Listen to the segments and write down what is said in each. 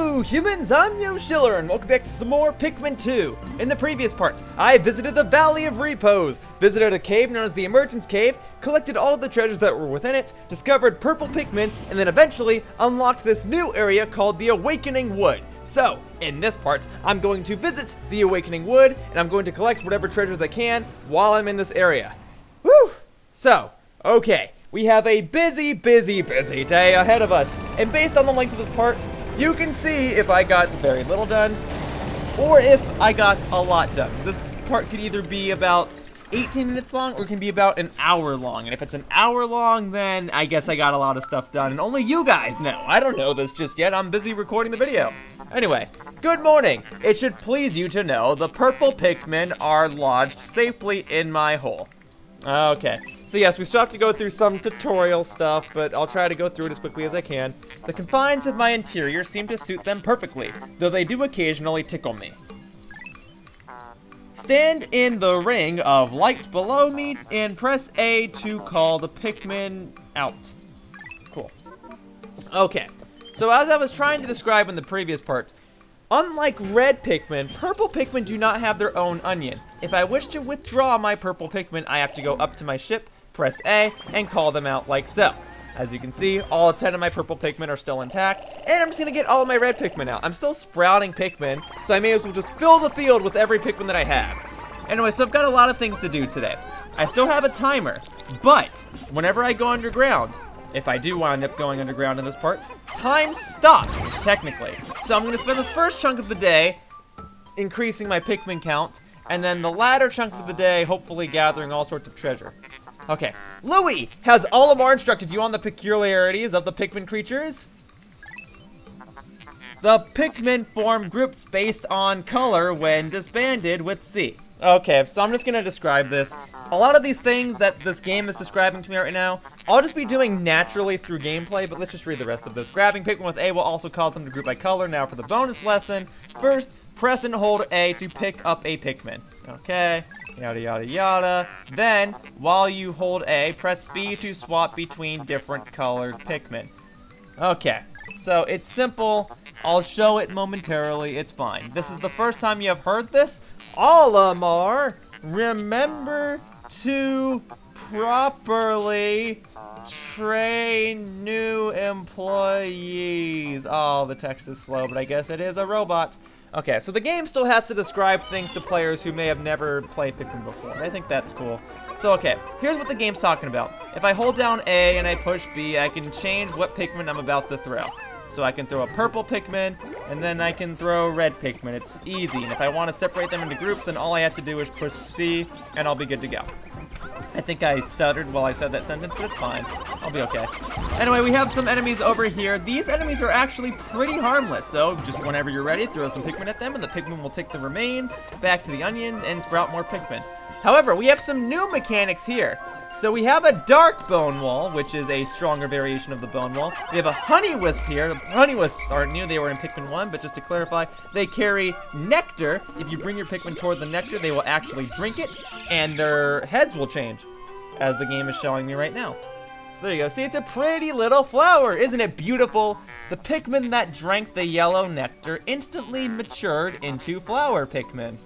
Hello humans, I'm Yoshiller and welcome back to some more Pikmin 2. In the previous part, I visited the Valley of Repose, visited a cave known as the Emergence Cave, collected all of the treasures that were within it, discovered purple Pikmin, and then eventually unlocked this new area called the Awakening Wood. So, in this part, I'm going to visit the Awakening Wood, and I'm going to collect whatever treasures I can while I'm in this area. Woo! So, okay. We have a busy day ahead of us, and based on the length of this part, you can see if I got very little done, or if I got a lot done. This part could either be about 18 minutes long, or it can be about an hour long, and if it's an hour long, then I guess I got a lot of stuff done, and only you guys know. I don't know this just yet, I'm busy recording the video. Anyway, good morning. It should please you to know the purple Pikmin are lodged safely in my hole. Okay, so yes, we still have to go through some tutorial stuff, but I'll try to go through it as quickly as I can. The confines of my interior seem to suit them perfectly, though they do occasionally tickle me. Stand in the ring of light below me and press A to call the Pikmin out. Cool. Okay, so as I was trying to describe in the previous part, unlike red Pikmin, purple Pikmin do not have their own onion. If I wish to withdraw my purple Pikmin, I have to go up to my ship, press A, and call them out like so. As you can see, all 10 of my purple Pikmin are still intact, and I'm just gonna get all of my red Pikmin out. I'm still sprouting Pikmin, so I may as well just fill the field with every Pikmin that I have. Anyway, so I've got a lot of things to do today. I still have a timer, but whenever I go underground, if I do wind up going underground in this part, time stops, technically. So I'm gonna spend this first chunk of the day increasing my Pikmin count, and then the latter chunk of the day hopefully gathering all sorts of treasure. Okay, Louie, has Olimar instructed you on the peculiarities of the Pikmin creatures? The Pikmin form groups based on color when disbanded with C. Okay, so I'm just gonna describe this. A lot of these things that this game is describing to me right now, I'll just be doing naturally through gameplay, but let's just read the rest of this. Grabbing Pikmin with A will also cause them to group by color. Now for the bonus lesson. First, press and hold A to pick up a Pikmin. Okay, yada yada yada. Then, while you hold A, press B to swap between different colored Pikmin. Okay, so it's simple. I'll show it momentarily, it's fine. This is the first time you have heard this. Olimar, remember to properly train new employees. Oh, the text is slow, but I guess it is a robot. Okay, so the game still has to describe things to players who may have never played Pikmin before. I think that's cool. So, okay, here's what the game's talking about. If I hold down A and I push B, I can change what Pikmin I'm about to throw. So I can throw a purple Pikmin, and then I can throw red Pikmin. It's easy, and if I want to separate them into groups, then all I have to do is push C, and I'll be good to go. I think I stuttered while I said that sentence, but it's fine. I'll be okay. Anyway, we have some enemies over here. These enemies are actually pretty harmless, so just whenever you're ready, throw some Pikmin at them, and the Pikmin will take the remains back to the onions and sprout more Pikmin. However, we have some new mechanics here. So we have a dark bone wall, which is a stronger variation of the bone wall. We have a honey wisp here. The honey wisps aren't new, they were in Pikmin 1, but just to clarify, they carry nectar. If you bring your Pikmin toward the nectar, they will actually drink it, and their heads will change, as the game is showing me right now. So there you go. See, it's a pretty little flower. Isn't it beautiful? The Pikmin that drank the yellow nectar instantly matured into flower Pikmin.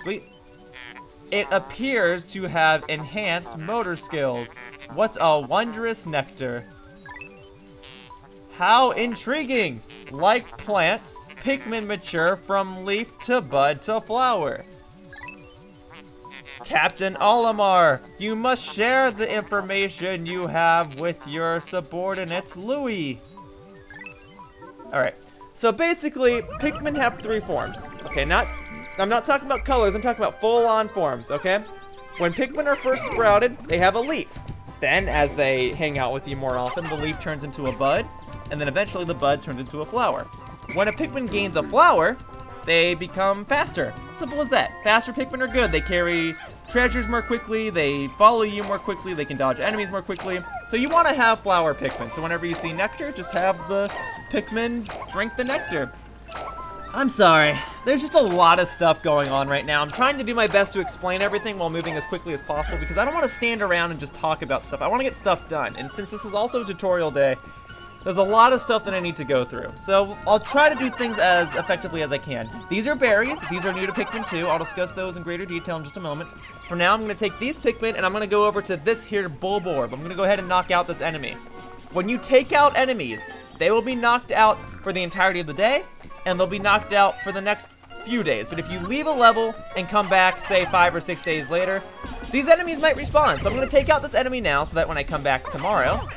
Sweet. It appears to have enhanced motor skills. What a wondrous nectar. How intriguing! Like plants, Pikmin mature from leaf to bud to flower. Captain Olimar, you must share the information you have with your subordinates, Louie. Alright, so basically, Pikmin have 3 forms. Okay, I'm not talking about colors, I'm talking about full-on forms, okay? When Pikmin are first sprouted, they have a leaf. Then, as they hang out with you more often, the leaf turns into a bud, and then eventually the bud turns into a flower. When a Pikmin gains a flower, they become faster. Simple as that. Faster Pikmin are good. They carry treasures more quickly, they follow you more quickly, they can dodge enemies more quickly. So you want to have flower Pikmin. So whenever you see nectar, just have the Pikmin drink the nectar. I'm sorry, there's just a lot of stuff going on right now. I'm trying to do my best to explain everything while moving as quickly as possible because I don't want to stand around and just talk about stuff. I want to get stuff done. And since this is also a tutorial day, There's a lot of stuff that I need to go through. So I'll try to do things as effectively as I can. These are berries. These are new to Pikmin 2. I'll discuss those in greater detail in just a moment. For now, I'm going to take these Pikmin and I'm going to go over to this here Bulborb. I'm going to go ahead and knock out this enemy. When you take out enemies, they will be knocked out for the entirety of the day, and they'll be knocked out for the next few days. But if you leave a level and come back, say 5 or 6 days later, these enemies might respawn. So I'm going to take out this enemy now so that when I come back tomorrow,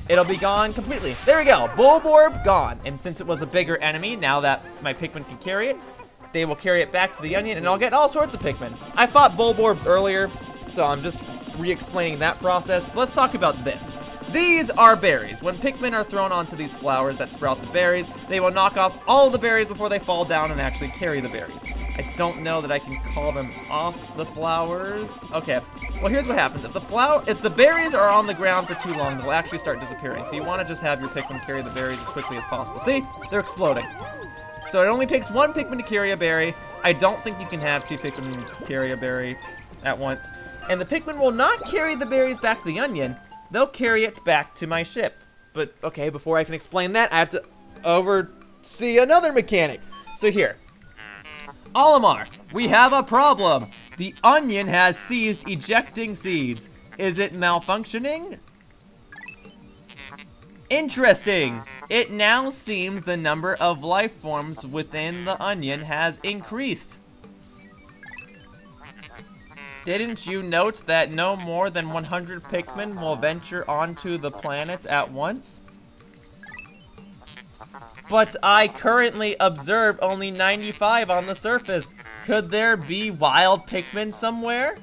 it'll be gone completely. There we go. Bulborb gone. And since it was a bigger enemy, now that my Pikmin can carry it, they will carry it back to the Onion, and I'll get all sorts of Pikmin. I fought Bulborbs earlier, so I'm just re-explaining that process. So let's talk about this. These are berries. When Pikmin are thrown onto these flowers that sprout the berries, they will knock off all the berries before they fall down and actually carry the berries. I don't know that I can call them off the flowers. Okay, well here's what happens. If the berries are on the ground for too long, they'll actually start disappearing. So you want to just have your Pikmin carry the berries as quickly as possible. See? They're exploding. So it only takes one Pikmin to carry a berry. I don't think you can have two Pikmin carry a berry at once. And the Pikmin will not carry the berries back to the Onion. They'll carry it back to my ship. But, okay, before I can explain that, I have to oversee another mechanic. So here. Olimar, we have a problem. The Onion has ceased ejecting seeds. Is it malfunctioning? Interesting. It now seems the number of life forms within the Onion has increased. Didn't you note that no more than 100 Pikmin will venture onto the planets at once? But I currently observe only 95 on the surface. Could there be wild Pikmin somewhere?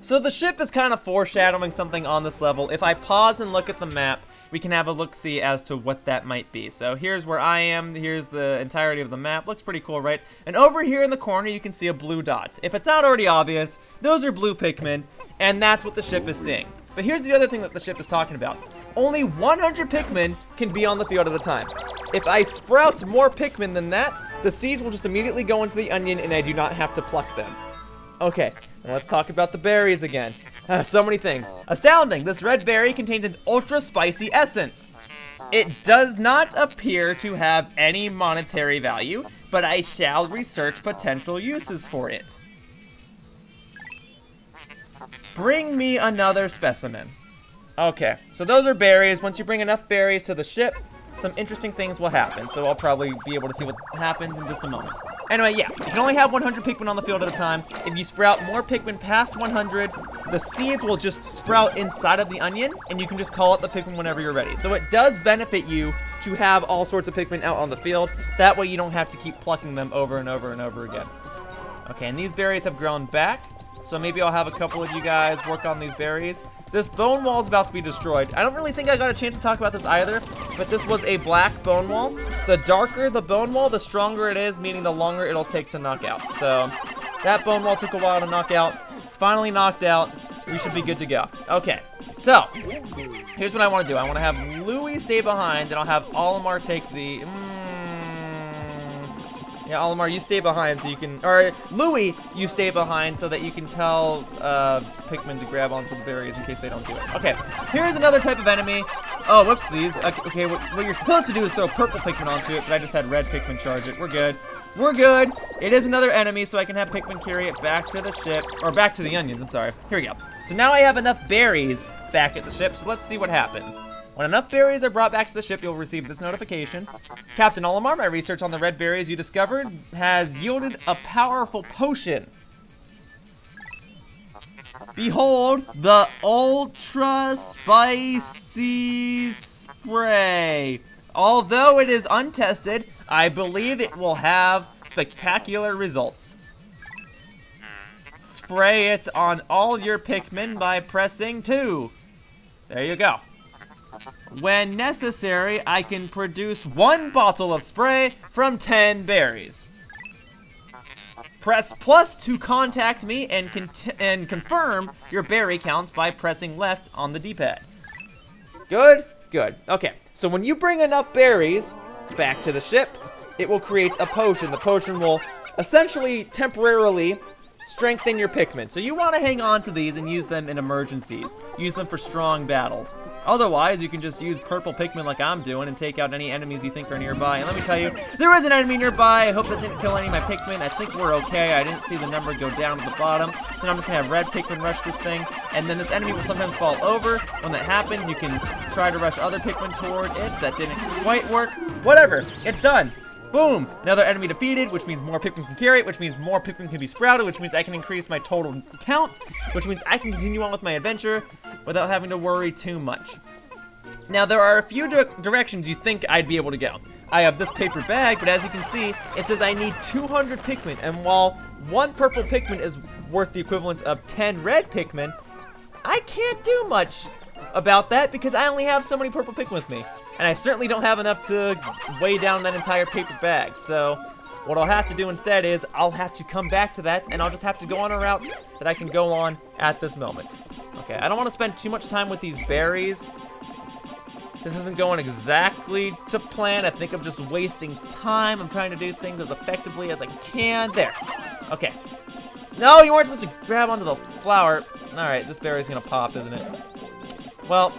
So the ship is kind of foreshadowing something on this level. If I pause and look at the map, we can have a look-see as to what that might be. So here's where I am. Here's the entirety of the map. Looks pretty cool, right? And over here in the corner, you can see a blue dot. If it's not already obvious, those are blue Pikmin, and that's what the ship is seeing. But here's the other thing that the ship is talking about. Only 100 Pikmin can be on the field at a time. If I sprout more Pikmin than that, the seeds will just immediately go into the Onion, and I do not have to pluck them. Okay, now let's talk about the berries again. So many things. Astounding! This red berry contains an ultra spicy essence. It does not appear to have any monetary value, but I shall research potential uses for it. Bring me another specimen. Okay, so those are berries. Once you bring enough berries to the ship, some interesting things will happen. So I'll probably be able to see what happens in just a moment. Anyway, yeah, you can only have 100 Pikmin on the field at a time. If you sprout more Pikmin past 100, the seeds will just sprout inside of the Onion, and you can just call up the Pikmin whenever you're ready. So it does benefit you to have all sorts of Pikmin out on the field. That way you don't have to keep plucking them over and over and over again. Okay, and these berries have grown back. So maybe I'll have a couple of you guys work on these berries. This bone wall is about to be destroyed. I don't really think I got a chance to talk about this either, but this was a black bone wall. The darker the bone wall, the stronger it is, meaning the longer it'll take to knock out. So that bone wall took a while to knock out. It's finally knocked out. We should be good to go. Okay, so here's what I want to do. I want to have Louie stay behind, and I'll have Olimar take the... Yeah, Olimar, you stay behind so you can, or Louie, you stay behind so that you can tell Pikmin to grab onto the berries in case they don't do it. Okay, here's another type of enemy. Oh, whoopsies. Okay, what you're supposed to do is throw purple Pikmin onto it, but I just had red Pikmin charge it. We're good. We're good. It is another enemy, so I can have Pikmin carry it back to the ship, or back to the Onions, I'm sorry. Here we go. So now I have enough berries back at the ship, so let's see what happens. When enough berries are brought back to the ship, you'll receive this notification. Captain Olimar, my research on the red berries you discovered has yielded a powerful potion. Behold, the Ultra Spicy Spray. Although it is untested, I believe it will have spectacular results. Spray it on all your Pikmin by pressing 2. There you go. When necessary, I can produce 1 bottle of spray from 10 berries. Press plus to contact me and confirm your berry count by pressing left on the D-pad. Good? Good. Okay, so when you bring enough berries back to the ship, it will create a potion. The potion will essentially temporarily strengthen your Pikmin. So you want to hang on to these and use them in emergencies. Use them for strong battles. Otherwise, you can just use purple Pikmin like I'm doing and take out any enemies you think are nearby. And let me tell you, there is an enemy nearby. I hope that didn't kill any of my Pikmin. I think we're okay. I didn't see the number go down to the bottom. So now I'm just going to have red Pikmin rush this thing. And then this enemy will sometimes fall over. When that happens, you can try to rush other Pikmin toward it. That didn't quite work. Whatever. It's done. Boom! Another enemy defeated, which means more Pikmin can carry it, which means more Pikmin can be sprouted, which means I can increase my total count, which means I can continue on with my adventure without having to worry too much. Now, there are a few directions you think I'd be able to go. I have this paper bag, but as you can see, it says I need 200 Pikmin, and while one purple Pikmin is worth the equivalent of 10 red Pikmin, I can't do much about that because I only have so many purple Pikmin with me. And I certainly don't have enough to weigh down that entire paper bag. So what I'll have to do instead is I'll have to come back to that, and I'll just have to go on a route that I can go on at this moment. Okay, I don't want to spend too much time with these berries. This isn't going exactly to plan. I think I'm just wasting time. I'm trying to do things as effectively as I can. There. Okay. No, you weren't supposed to grab onto the flower. All right, this berry's gonna pop, isn't it? Well,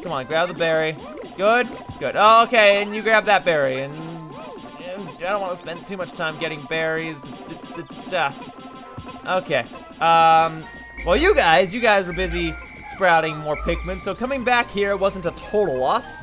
come on, grab the berry. Good, good. Oh, okay, and you grab that berry, and I don't want to spend too much time getting berries. Okay. Well, you guys were busy sprouting more Pikmin, so coming back here wasn't a total loss.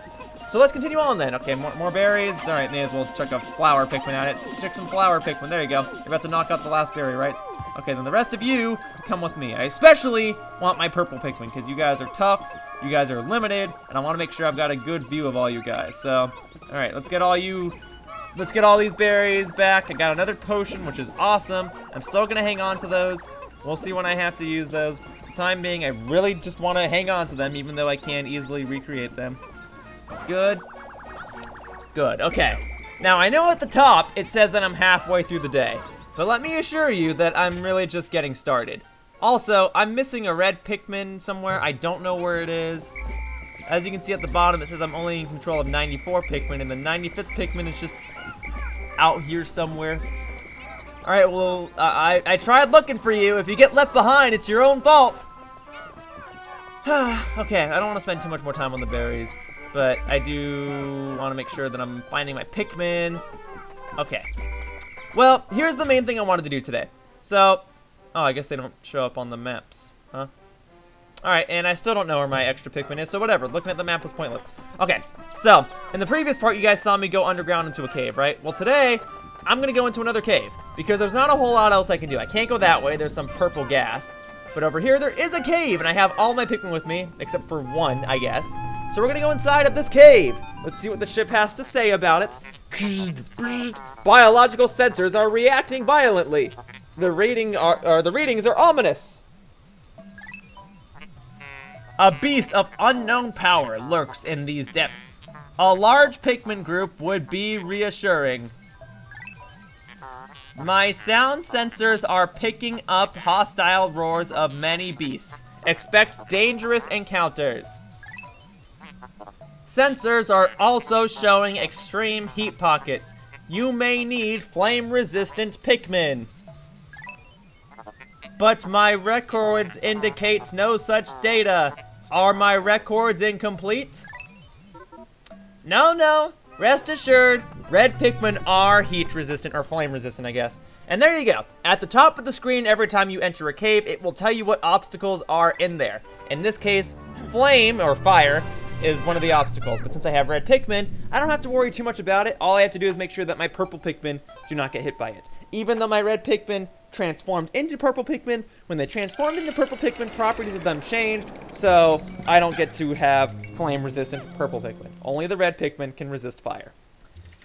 So let's continue on then. Okay, more berries. All right, may as well chuck a flower Pikmin at it. Chuck some flower Pikmin. There you go. You're about to knock out the last berry, right? Okay, then the rest of you come with me. I especially want my purple Pikmin because you guys are tough. You guys are limited, and I want to make sure I've got a good view of all you guys. So, all right, let's get all these berries back. I got another potion, which is awesome. I'm still gonna hang on to those. We'll see when I have to use those. For the time being, I really just want to hang on to them, even though I can easily recreate them. Good. Good. Okay. Now I know at the top it says that I'm halfway through the day, but let me assure you that I'm really just getting started. Also, I'm missing a red Pikmin somewhere. I don't know where it is. As you can see at the bottom, it says I'm only in control of 94 Pikmin, and the 95th Pikmin is just out here somewhere. All right, well, I tried looking for you. If you get left behind, it's your own fault. Okay, I don't want to spend too much more time on the berries, but I do want to make sure that I'm finding my Pikmin. Okay. Well, here's the main thing I wanted to do today. So, oh, I guess they don't show up on the maps, huh? Alright, and I still don't know where my extra Pikmin is, so whatever. Looking at the map was pointless. Okay, so, in the previous part, you guys saw me go underground into a cave, right? Well, today, I'm gonna go into another cave, because there's not a whole lot else I can do. I can't go that way, there's some purple gas. But over here, there is a cave, and I have all my Pikmin with me, except for one, I guess. So we're gonna go inside of this cave. Let's see what the ship has to say about it. Biological sensors are reacting violently. The readings are ominous. A beast of unknown power lurks in these depths. A large Pikmin group would be reassuring. My sound sensors are picking up hostile roars of many beasts. Expect dangerous encounters. Sensors are also showing extreme heat pockets. You may need flame-resistant Pikmin. But my records indicate no such data. Are my records incomplete? No. Rest assured, red Pikmin are heat resistant, or flame resistant, I guess. And there you go. At the top of the screen, every time you enter a cave, it will tell you what obstacles are in there. In this case, flame, or fire, is one of the obstacles. But since I have red Pikmin, I don't have to worry too much about it. All I have to do is make sure that my purple Pikmin do not get hit by it. Even though my red Pikmin transformed into purple Pikmin, when they transformed into purple Pikmin, properties of them changed, so I don't get to have flame-resistant purple Pikmin. Only the red Pikmin can resist fire.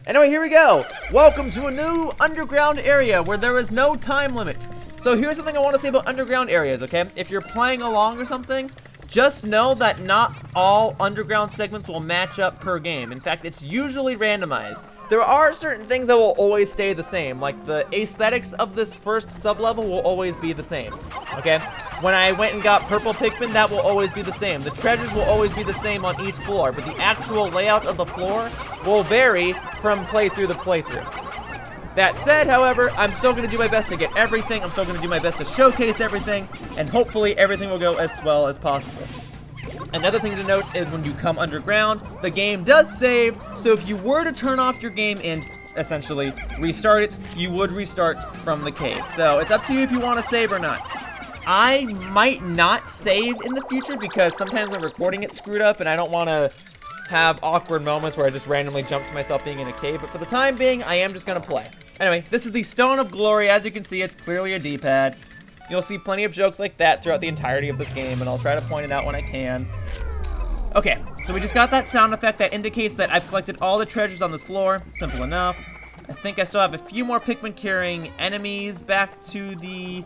Anyway, here we go! Welcome to a new underground area where there is no time limit. So here's something I want to say about underground areas, okay? If you're playing along or something, just know that not all underground segments will match up per game. In fact, it's usually randomized. There are certain things that will always stay the same, like the aesthetics of this first sub-level will always be the same, okay? When I went and got purple Pikmin, that will always be the same. The treasures will always be the same on each floor, but the actual layout of the floor will vary from playthrough to playthrough. That said, however, I'm still going to do my best to get everything. I'm still going to do my best to showcase everything, and hopefully everything will go as well as possible. Another thing to note is when you come underground, the game does save, so if you were to turn off your game and essentially restart it, you would restart from the cave. So it's up to you if you want to save or not. I might not save in the future because sometimes when recording it's screwed up and I don't want to have awkward moments where I just randomly jump to myself being in a cave, but for the time being, I am just going to play. Anyway, this is the Stone of Glory. As you can see, it's clearly a D-pad. You'll see plenty of jokes like that throughout the entirety of this game, and I'll try to point it out when I can. Okay, so we just got that sound effect that indicates that I've collected all the treasures on this floor. Simple enough. I think I still have a few more Pikmin carrying enemies back to the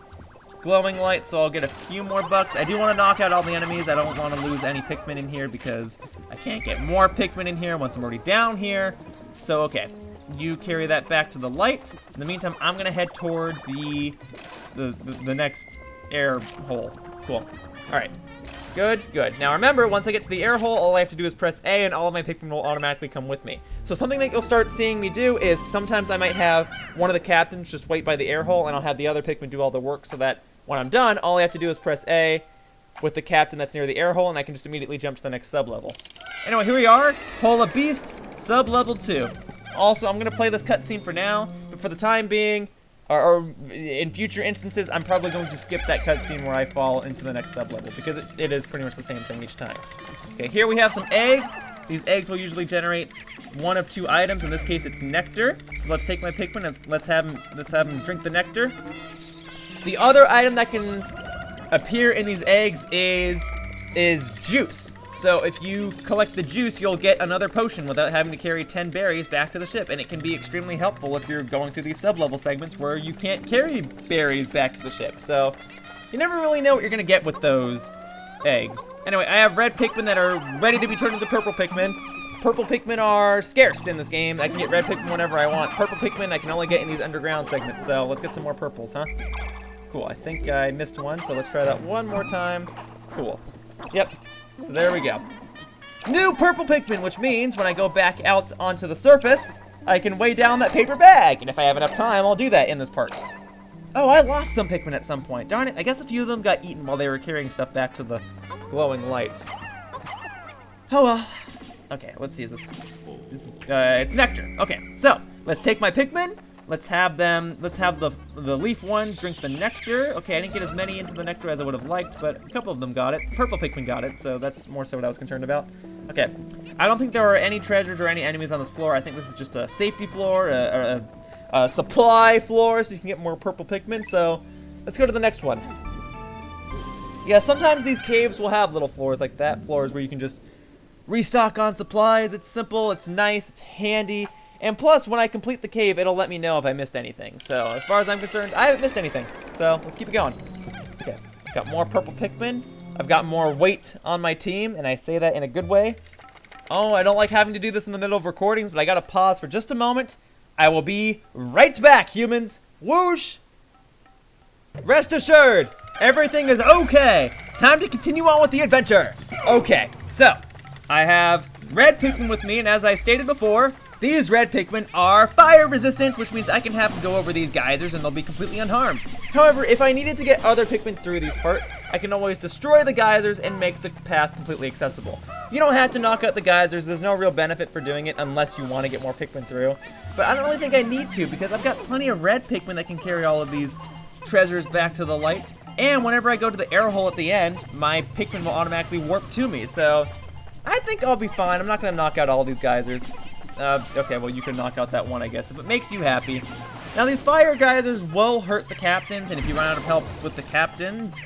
glowing light, so I'll get a few more bucks. I do want to knock out all the enemies. I don't want to lose any Pikmin in here because I can't get more Pikmin in here once I'm already down here. So, okay. You carry that back to the light. In the meantime, I'm going to head toward the next air hole. Cool. All right. Good, good. Now remember, once I get to the air hole, all I have to do is press A and all of my Pikmin will automatically come with me. So something that you'll start seeing me do is sometimes I might have one of the captains just wait by the air hole and I'll have the other Pikmin do all the work so that when I'm done, all I have to do is press A with the captain that's near the air hole and I can just immediately jump to the next sub-level. Anyway, here we are, Hole of Beasts, sub-level 2. Also, I'm going to play this cutscene for now, but for the time being, or in future instances, I'm probably going to skip that cutscene where I fall into the next sub-level, because it is pretty much the same thing each time. Okay, here we have some eggs. These eggs will usually generate one of two items. In this case, it's nectar. So let's take my Pikmin and let's have him drink the nectar. The other item that can appear in these eggs is juice. So if you collect the juice, you'll get another potion without having to carry 10 berries back to the ship, and it can be extremely helpful if you're going through these sub-level segments where you can't carry berries back to the ship. So you never really know what you're gonna get with those eggs. Anyway, I have red Pikmin that are ready to be turned into purple Pikmin. Purple Pikmin are scarce in this game. I can get red Pikmin whenever I want. Purple Pikmin I can only get in these underground segments, so let's get some more purples, huh? Cool, I think I missed one, so let's try that one more time. Cool. Yep. So there we go. New purple Pikmin, which means when I go back out onto the surface, I can weigh down that paper bag. And if I have enough time, I'll do that in this part. Oh, I lost some Pikmin at some point. Darn it, I guess a few of them got eaten while they were carrying stuff back to the glowing light. Oh well. Okay, let's see, it's nectar. Okay, so let's take my Pikmin. Let's have the leaf ones drink the nectar. Okay, I didn't get as many into the nectar as I would have liked, but a couple of them got it. Purple Pikmin got it, so that's more so what I was concerned about. Okay, I don't think there are any treasures or any enemies on this floor. I think this is just a safety floor, a supply floor, so you can get more purple Pikmin. So let's go to the next one. Yeah, sometimes these caves will have little floors like that, floors where you can just restock on supplies. It's simple, it's nice, it's handy. And plus, when I complete the cave, it'll let me know if I missed anything. So, as far as I'm concerned, I haven't missed anything. So, let's keep it going. Okay, I've got more purple Pikmin. I've got more weight on my team, and I say that in a good way. Oh, I don't like having to do this in the middle of recordings, but I gotta pause for just a moment. I will be right back, humans. Whoosh! Rest assured, everything is okay. Time to continue on with the adventure. Okay, so, I have red Pikmin with me, and as I stated before, these red Pikmin are fire resistant, which means I can have them go over these geysers and they'll be completely unharmed. However, if I needed to get other Pikmin through these parts, I can always destroy the geysers and make the path completely accessible. You don't have to knock out the geysers, there's no real benefit for doing it unless you want to get more Pikmin through. But I don't really think I need to because I've got plenty of red Pikmin that can carry all of these treasures back to the light. And whenever I go to the air hole at the end, my Pikmin will automatically warp to me. So I think I'll be fine. I'm not going to knock out all of these geysers. Okay, well, you can knock out that one, I guess, if it makes you happy. Now, these fire geysers will hurt the captains, and if you run out of help with the captains,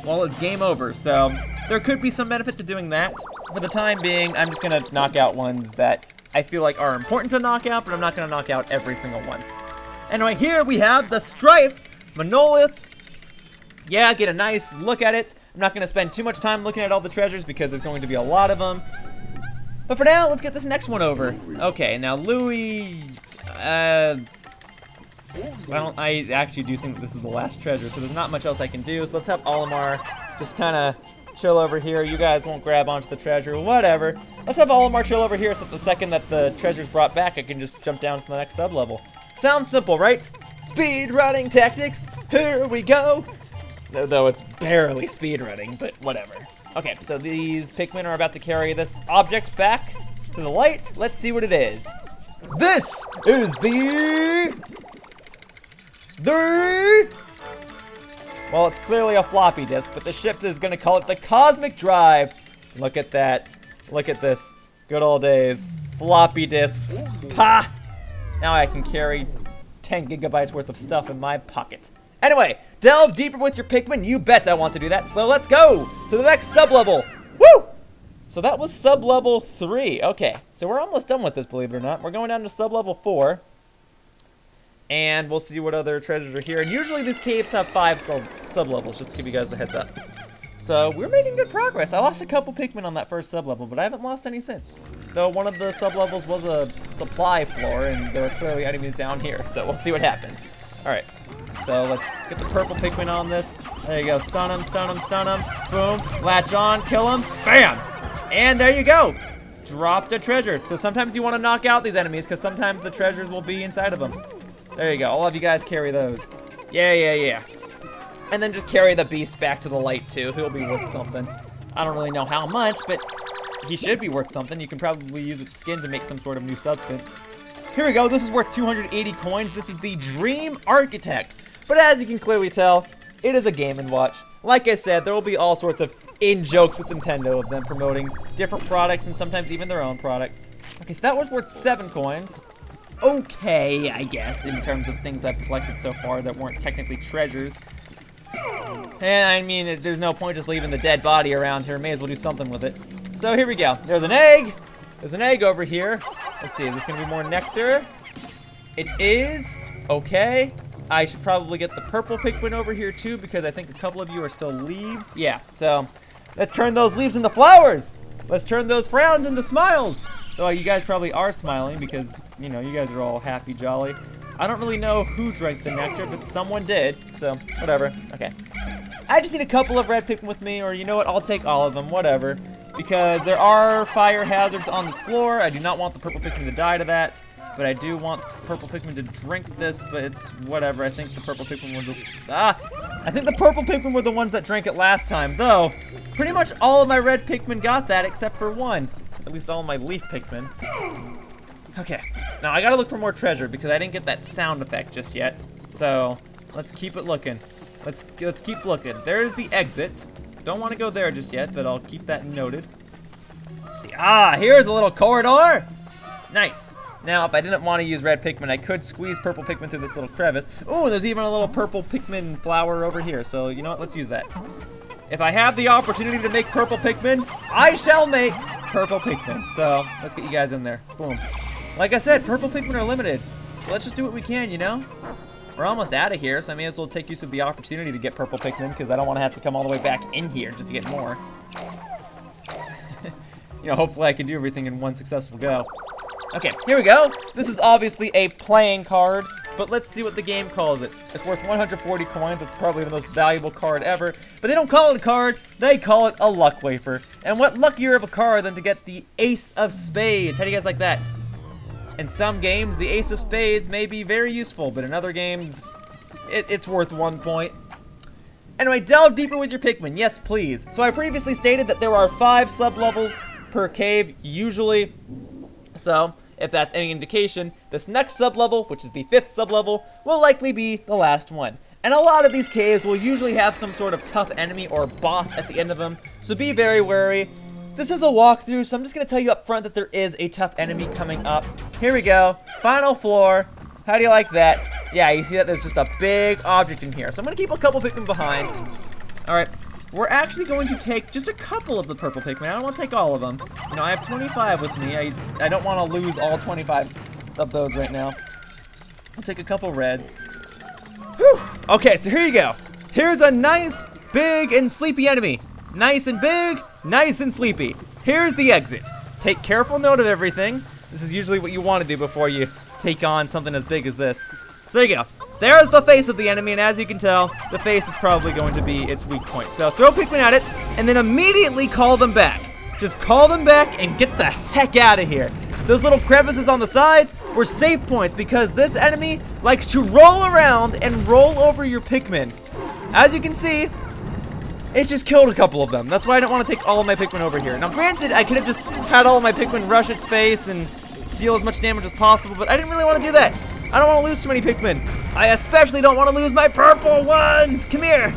well, it's game over. So there could be some benefit to doing that. For the time being, I'm just going to knock out ones that I feel like are important to knock out, but I'm not going to knock out every single one. Anyway, here we have the Strife Monolith. Yeah, get a nice look at it. I'm not going to spend too much time looking at all the treasures because there's going to be a lot of them. But for now, let's get this next one over. Okay, now Louis, well, I actually do think this is the last treasure, so there's not much else I can do. So let's have Olimar just kind of chill over here. You guys won't grab onto the treasure, whatever. Let's have Olimar chill over here so the second that the treasure's brought back, I can just jump down to the next sub-level. Sounds simple, right? Speed running tactics, here we go. Though it's barely speed running, but whatever. Okay, so these Pikmin are about to carry this object back to the light. Let's see what it is. This is well, it's clearly a floppy disk, but the ship is gonna call it the Cosmic Drive. Look at that. Look at this. Good old days. Floppy disks. Pah! Now I can carry 10 gigabytes worth of stuff in my pocket. Anyway, delve deeper with your Pikmin. You bet I want to do that. So let's go to the next sub-level. Woo! So that was sub-level 3. Okay, so we're almost done with this, believe it or not. We're going down to sub-level 4. And we'll see what other treasures are here. And usually these caves have 5 sub-levels, just to give you guys the heads up. So we're making good progress. I lost a couple Pikmin on that first sub-level, but I haven't lost any since. Though one of the sub-levels was a supply floor, and there are clearly enemies down here. So we'll see what happens. All right. So let's get the purple Pikmin on this. There you go. Stun him, stun him, stun him. Boom. Latch on, kill him. Bam! And there you go. Dropped a treasure. So sometimes you want to knock out these enemies because sometimes the treasures will be inside of them. There you go. All of you guys carry those. Yeah. And then just carry the beast back to the light too. He'll be worth something. I don't really know how much, but he should be worth something. You can probably use its skin to make some sort of new substance. Here we go. This is worth 280 coins. This is the Dream Architect. But as you can clearly tell, it is a Game & Watch. Like I said, there will be all sorts of in-jokes with Nintendo of them promoting different products and sometimes even their own products. Okay, so that was worth 7 coins. Okay, I guess, in terms of things I've collected so far that weren't technically treasures. And I mean, there's no point just leaving the dead body around here. May as well do something with it. So here we go. There's an egg. There's an egg over here. Let's see, is this going to be more nectar? It is. Okay. I should probably get the purple Pikmin over here too because I think a couple of you are still leaves. Yeah, so let's turn those leaves into flowers. Let's turn those frowns into smiles. Though you guys probably are smiling because, you know, you guys are all happy, jolly. I don't really know who drank the nectar, but someone did, so whatever. Okay. I just need a couple of red Pikmin with me, or you know what, I'll take all of them, whatever. Because there are fire hazards on the floor. I do not want the purple Pikmin to die to that. But I do want purple Pikmin to drink this, but it's whatever. I think the purple Pikmin were the ones that drank it last time. Though, pretty much all of my red Pikmin got that except for one. At least all of my leaf Pikmin. Okay, now I gotta look for more treasure because I didn't get that sound effect just yet. So, let's keep it looking. Let's keep looking. There's the exit. Don't want to go there just yet, but I'll keep that noted. Let's see, here's a little corridor. Nice. Now, if I didn't want to use red Pikmin, I could squeeze purple Pikmin through this little crevice. Ooh, there's even a little purple Pikmin flower over here. So, you know what? Let's use that. If I have the opportunity to make purple Pikmin, I shall make purple Pikmin. So, let's get you guys in there. Boom. Like I said, purple Pikmin are limited. So, let's just do what we can, you know? We're almost out of here, so I may as well take use of the opportunity to get purple Pikmin because I don't want to have to come all the way back in here just to get more. You know, hopefully I can do everything in one successful go. Okay, here we go. This is obviously a playing card, but let's see what the game calls it. It's worth 140 coins. It's probably the most valuable card ever. But they don't call it a card. They call it a Luck Wafer. And what luckier of a card than to get the Ace of Spades? How do you guys like that? In some games, the Ace of Spades may be very useful, but in other games, it's worth 1 point. Anyway, delve deeper with your Pikmin. Yes, please. So I previously stated that there are 5 sub-levels per cave, usually. So, if that's any indication, this next sub-level, which is the 5th sub-level, will likely be the last one. And a lot of these caves will usually have some sort of tough enemy or boss at the end of them, so be very wary. This is a walkthrough, so I'm just going to tell you up front that there is a tough enemy coming up. Here we go. Final floor. How do you like that? Yeah, you see that there's just a big object in here. So I'm going to keep a couple Pikmin behind. Alright. We're actually going to take just a couple of the purple Pikmin. I don't want to take all of them. You know, I have 25 with me. I don't want to lose all 25 of those right now. I'll take a couple reds. Whew. Okay, so here you go. Here's a nice, big, and sleepy enemy. Nice and big, nice and sleepy. Here's the exit. Take careful note of everything. This is usually what you want to do before you take on something as big as this. So there you go. There's the face of the enemy, and as you can tell, the face is probably going to be its weak point. So throw Pikmin at it, and then immediately call them back. Just call them back and get the heck out of here. Those little crevices on the sides were safe points because this enemy likes to roll around and roll over your Pikmin. As you can see, it just killed a couple of them. That's why I don't want to take all of my Pikmin over here. Now, granted, I could have just had all of my Pikmin rush its face and deal as much damage as possible, but I didn't really want to do that. I don't want to lose too many Pikmin. I especially don't want to lose my purple ones. Come here.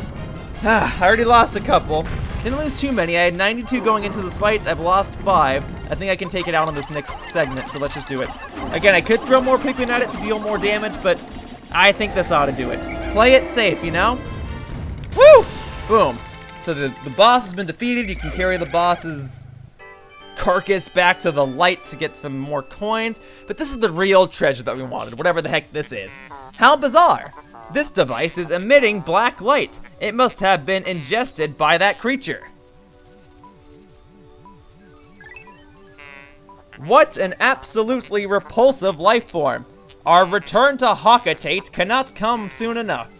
I already lost a couple. Didn't lose too many. I had 92 going into the fights. I've lost 5. I think I can take it out on this next segment, so let's just do it. Again, I could throw more Pikmin at it to deal more damage, but I think this ought to do it. Play it safe, you know? Woo! Boom. So the boss has been defeated. You can carry the boss's carcass back to the light to get some more coins. But this is the real treasure that we wanted, whatever the heck this is. How bizarre. This device is emitting black light. It must have been ingested by that creature. What an absolutely repulsive life form. Our return to Hawkatate cannot come soon enough.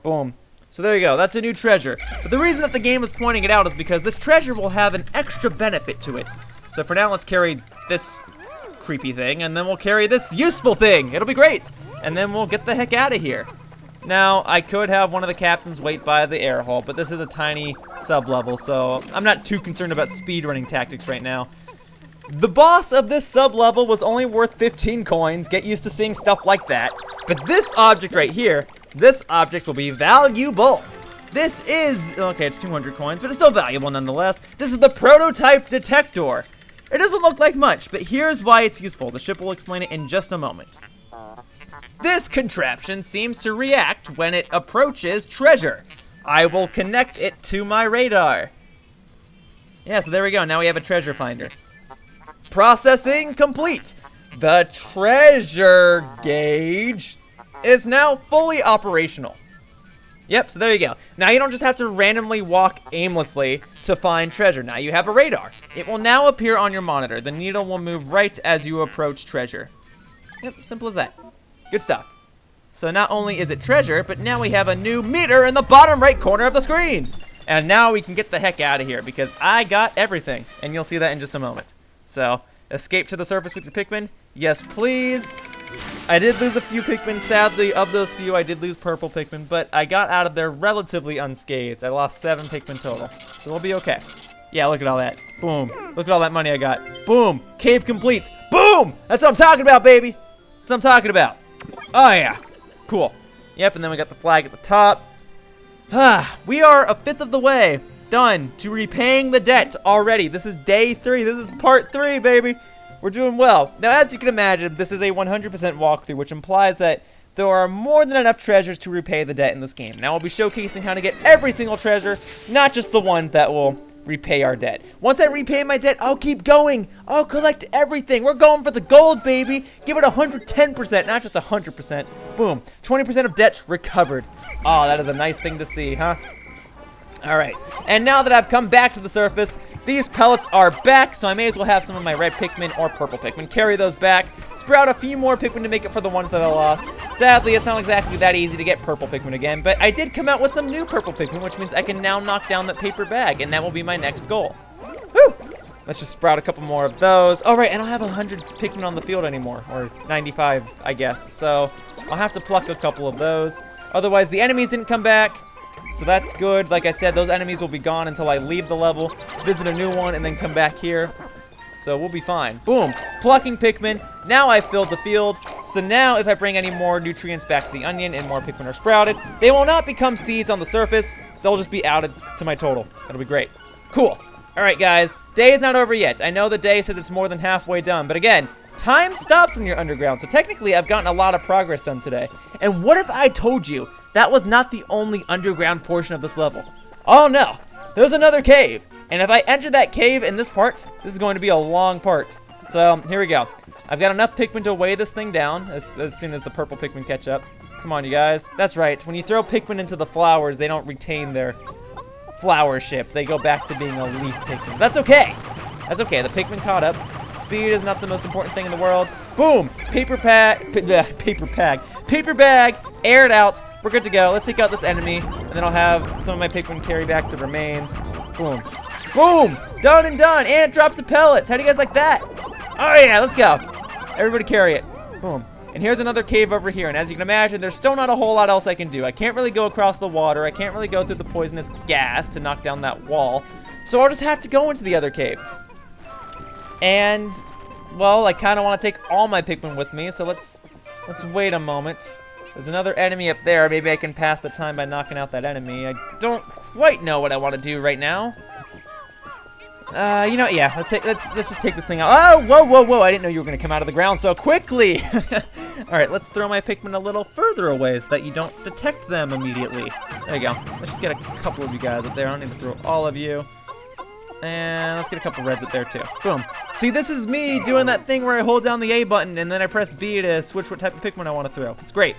Boom. So there you go, that's a new treasure. But the reason that the game is pointing it out is because this treasure will have an extra benefit to it. So for now, let's carry this creepy thing, and then we'll carry this useful thing. It'll be great. And then we'll get the heck out of here. Now, I could have one of the captains wait by the air hole, but this is a tiny sub-level, so I'm not too concerned about speedrunning tactics right now. The boss of this sub-level was only worth 15 coins. Get used to seeing stuff like that. But this object right here, this object will be valuable. This is, okay, it's 200 coins, but it's still valuable nonetheless. This is the Prototype Detector. It doesn't look like much, but here's why it's useful. The ship will explain it in just a moment. This contraption seems to react when it approaches treasure. I will connect it to my radar. Yeah, so there we go. Now we have a treasure finder. Processing complete. The treasure gauge is now fully operational. Yep, so there you go. Now you don't just have to randomly walk aimlessly to find treasure. Now you have a radar. It will now appear on your monitor. The needle will move right as you approach treasure. Yep, simple as that. Good stuff. So not only is it treasure, but now we have a new meter in the bottom right corner of the screen. And now we can get the heck out of here because I got everything. And you'll see that in just a moment. So, escape to the surface with your Pikmin. Yes, please. I did lose a few Pikmin. Sadly, of those few, I did lose purple Pikmin, but I got out of there relatively unscathed. I lost 7 Pikmin total, so we'll be okay. Yeah, look at all that. Boom. Look at all that money I got. Boom. Cave complete. Boom! That's what I'm talking about, baby. That's what I'm talking about. Oh, yeah. Cool. Yep, and then we got the flag at the top. We are a fifth of the way done to repaying the debt already. This is day 3. This is part 3, baby. We're doing well. Now, as you can imagine, this is a 100% walkthrough, which implies that there are more than enough treasures to repay the debt in this game. Now, I'll be showcasing how to get every single treasure, not just the one that will repay our debt. Once I repay my debt, I'll keep going. I'll collect everything. We're going for the gold, baby. Give it 110%, not just 100%. Boom. 20% of debt recovered. Oh, that is a nice thing to see, huh? All right, and now that I've come back to the surface, these pellets are back, so I may as well have some of my red Pikmin or purple Pikmin carry those back, sprout a few more Pikmin to make up for the ones that I lost. Sadly, it's not exactly that easy to get purple Pikmin again, but I did come out with some new purple Pikmin, which means I can now knock down that paper bag, and that will be my next goal. Woo! Let's just sprout a couple more of those. All right, I don't have 100 Pikmin on the field anymore, or 95, I guess, so I'll have to pluck a couple of those. Otherwise, the enemies didn't come back. So that's good. Like I said, those enemies will be gone until I leave the level, visit a new one, and then come back here. So we'll be fine. Boom. Plucking Pikmin. Now I've filled the field. So now if I bring any more nutrients back to the onion and more Pikmin are sprouted, they will not become seeds on the surface. They'll just be added to my total. That'll be great. Cool. All right, guys. Day is not over yet. I know the day said it's more than halfway done. But again, time stops when you're underground. So technically, I've gotten a lot of progress done today. And what if I told you that was not the only underground portion of this level? Oh no, there's another cave. And if I enter that cave in this part, this is going to be a long part. So here we go. I've got enough Pikmin to weigh this thing down as soon as the purple Pikmin catch up. Come on, you guys. That's right. When you throw Pikmin into the flowers, they don't retain their flowership. They go back to being a leaf Pikmin. That's okay. That's okay. The Pikmin caught up. Speed is not the most important thing in the world. Boom! Paper bag, aired out. We're good to go. Let's take out this enemy, and then I'll have some of my Pikmin carry back the remains. Boom. Boom! Done and done, and it dropped the pellets. How do you guys like that? Oh yeah, let's go. Everybody carry it. Boom. And here's another cave over here. And as you can imagine, there's still not a whole lot else I can do. I can't really go across the water. I can't really go through the poisonous gas to knock down that wall. So I'll just have to go into the other cave. And, well, I kind of want to take all my Pikmin with me. So let's wait a moment. There's another enemy up there. Maybe I can pass the time by knocking out that enemy. I don't quite know what I want to do right now. You know, yeah, let's just take this thing out. Oh, whoa, whoa, whoa. I didn't know you were going to come out of the ground so quickly. All right, let's throw my Pikmin a little further away so that you don't detect them immediately. There you go. Let's just get a couple of you guys up there. I don't need to throw all of you. And let's get a couple reds up there too. Boom. See, this is me doing that thing where I hold down the A button and then I press B to switch what type of Pikmin I want to throw. It's great.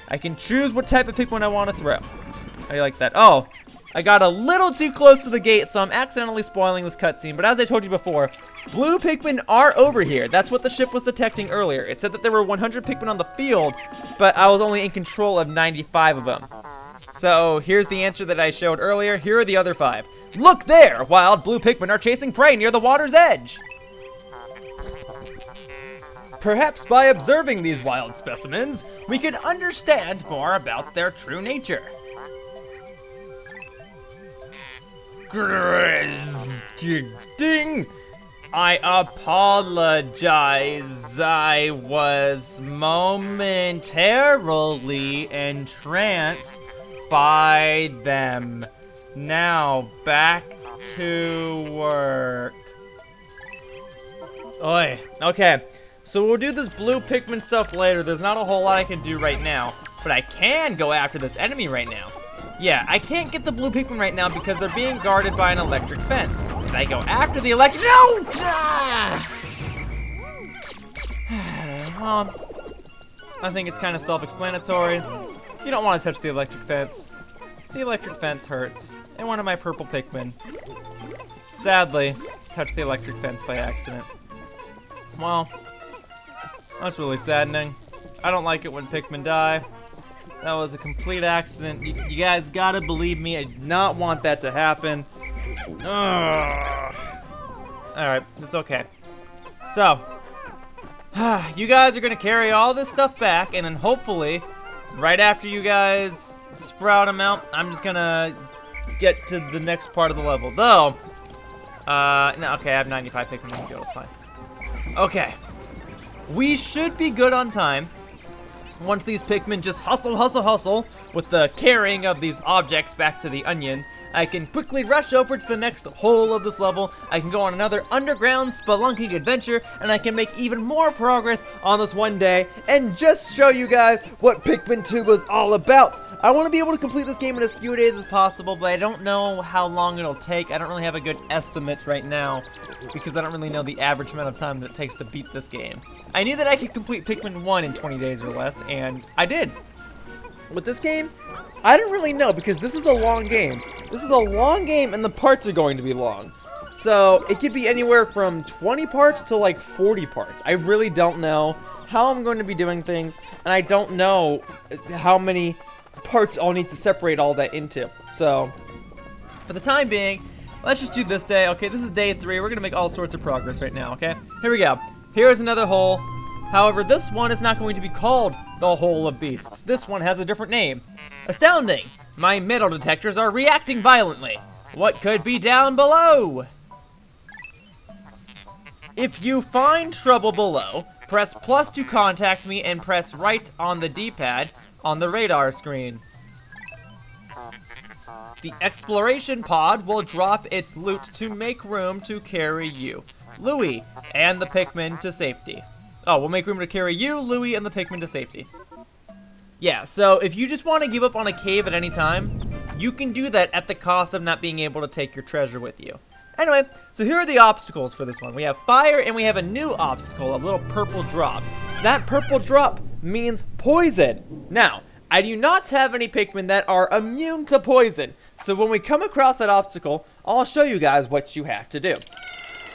I can choose what type of Pikmin I want to throw. How do you like that? Oh, I got a little too close to the gate, so I'm accidentally spoiling this cutscene. But as I told you before, blue Pikmin are over here. That's what the ship was detecting earlier. It said that there were 100 Pikmin on the field, but I was only in control of 95 of them. So here's the answer that I showed earlier. Here are the other 5. Look there! Wild blue Pikmin are chasing prey near the water's edge. Perhaps by observing these wild specimens, we can understand more about their true nature. Ding! I apologize. I was momentarily entranced by them. Now, back to work. Oi. Okay, so we'll do this blue Pikmin stuff later. There's not a whole lot I can do right now, but I can go after this enemy right now. Yeah, I can't get the blue Pikmin right now because they're being guarded by an electric fence. If I go after the electric... No! Ah! Well, I think it's kind of self-explanatory. You don't want to touch the electric fence. The electric fence hurts. And one of my purple Pikmin, sadly, touched the electric fence by accident. Well, that's really saddening. I don't like it when Pikmin die. That was a complete accident. You guys gotta believe me, I did not want that to happen. Alright, it's okay. So, you guys are gonna carry all this stuff back, and then hopefully, right after you guys sprout them out, I'm just gonna get to the next part of the level. Though, no, okay, I have 95 Pikmin to go, it's fine. Okay, we should be good on time. Once these Pikmin just hustle with the carrying of these objects back to the onions, I can quickly rush over to the next hole of this level. I can go on another underground spelunking adventure, and I can make even more progress on this one day and just show you guys what Pikmin 2 was all about. I want to be able to complete this game in as few days as possible, but I don't know how long it'll take. I don't really have a good estimate right now because I don't really know the average amount of time that it takes to beat this game. I knew that I could complete Pikmin 1 in 20 days or less, and I did. With this game, I don't really know because this is a long game. This is a long game and the parts are going to be long. So it could be anywhere from 20 parts to like 40 parts. I really don't know how I'm going to be doing things, and I don't know how many parts I'll need to separate all that into. So for the time being, let's just do this day. Okay, this is day 3. We're gonna make all sorts of progress right now, okay? Here we go. Here's another hole. However, this one is not going to be called the Hole of Beasts. This one has a different name. Astounding! My metal detectors are reacting violently. What could be down below? If you find trouble below, press plus to contact me and press right on the D-pad on the radar screen. The exploration pod will drop its loot to make room to carry you, Louie, and the Pikmin to safety. Oh, we'll make room to carry you, Louie, and the Pikmin to safety. Yeah, so if you just want to give up on a cave at any time, you can do that at the cost of not being able to take your treasure with you. Anyway, so here are the obstacles for this one. We have fire, and we have a new obstacle, a little purple drop. That purple drop means poison. Now, I do not have any Pikmin that are immune to poison, so when we come across that obstacle, I'll show you guys what you have to do.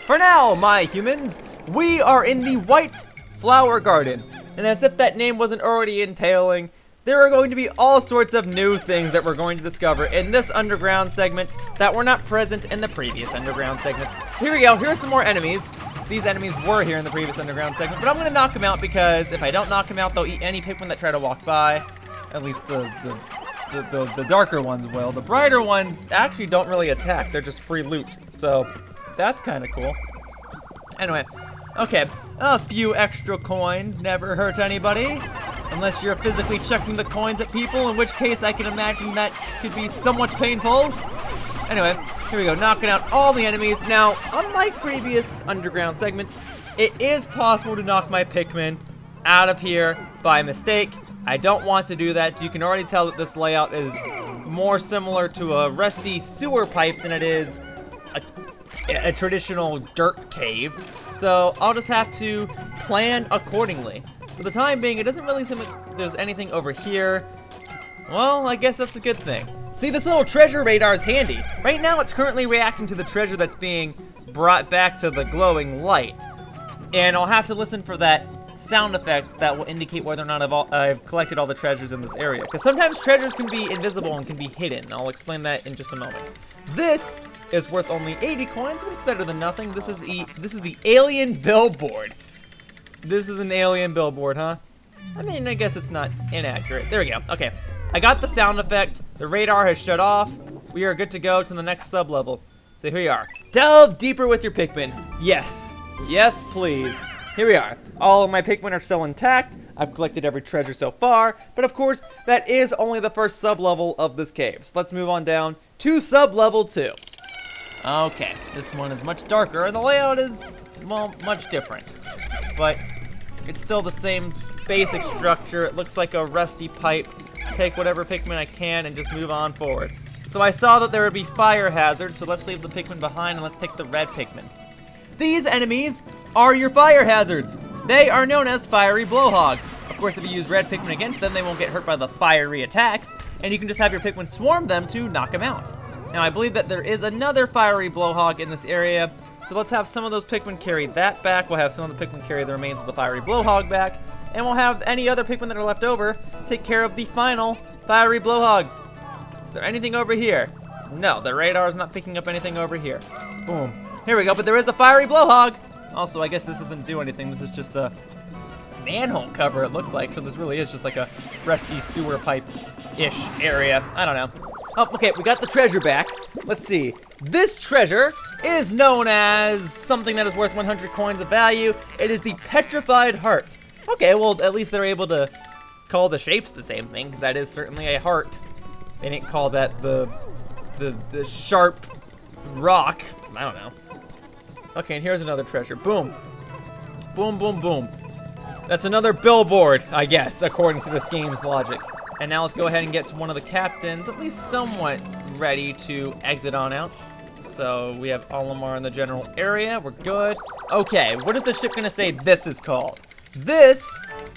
For now, my humans, we are in the White Flower Garden, and as if that name wasn't already entailing, there are going to be all sorts of new things that we're going to discover in this underground segment that were not present in the previous underground segments. So here we go, here are some more enemies. These enemies were here in the previous underground segment, but I'm gonna knock them out because if I don't knock them out, they'll eat any Pikmin that try to walk by. At least the darker ones will. The brighter ones actually don't really attack, they're just free loot. So that's kind of cool. Anyway, okay, a few extra coins never hurt anybody. Unless you're physically chucking the coins at people, in which case I can imagine that could be somewhat painful. Anyway, here we go, knocking out all the enemies. Now, unlike previous underground segments, it is possible to knock my Pikmin out of here by mistake. I don't want to do that. You can already tell that this layout is more similar to a rusty sewer pipe than it is a traditional dirt cave. So I'll just have to plan accordingly. For the time being, it doesn't really seem like there's anything over here. Well, I guess that's a good thing. See, this little treasure radar is handy. Right now, it's currently reacting to the treasure that's being brought back to the glowing light. And I'll have to listen for that sound effect that will indicate whether or not I've collected all the treasures in this area. Because sometimes treasures can be invisible and can be hidden. I'll explain that in just a moment. This is worth only 80 coins, but it's better than nothing. This is the Alien Billboard. This is an Alien Billboard, huh? I mean, I guess it's not inaccurate. There we go. Okay. I got the sound effect. The radar has shut off. We are good to go to the next sub-level. So here we are. Delve deeper with your Pikmin. Yes. Yes, please. Here we are. All of my Pikmin are still intact. I've collected every treasure so far. But of course, that is only the first sub-level of this cave. So let's move on down to sub-level 2. Okay. This one is much darker, and the layout is, well, much different. But it's still the same basic structure. It looks like a rusty pipe. Take whatever Pikmin I can and just move on forward. So I saw that there would be fire hazards, so let's leave the Pikmin behind and let's take the red Pikmin. These enemies are your fire hazards. They are known as fiery blowhogs. Of course, if you use red Pikmin against them, they won't get hurt by the fiery attacks, and you can just have your Pikmin swarm them to knock them out. Now, I believe that there is another fiery blowhog in this area, so let's have some of those Pikmin carry that back. We'll have some of the Pikmin carry the remains of the fiery blowhog back, and we'll have any other Pikmin that are left over take care of the final fiery blowhog. Is there anything over here? No, the radar is not picking up anything over here. Boom. Here we go, but there is a fiery blowhog. Also, I guess this doesn't do anything. This is just a manhole cover, it looks like. So this really is just like a rusty sewer pipe-ish area. I don't know. Oh, okay, we got the treasure back. Let's see. This treasure is known as something that is worth 100 coins of value. It is the Petrified Heart. Okay, well, at least they're able to call the shapes the same thing, 'cause that is certainly a heart. They didn't call that the sharp rock. I don't know. Okay, and here's another treasure. Boom. Boom, boom, boom. That's another billboard, I guess, according to this game's logic. And now let's go ahead and get to one of the captains, at least somewhat ready to exit on out. So we have Olimar in the general area. We're good. Okay, what is the ship gonna say this is called? This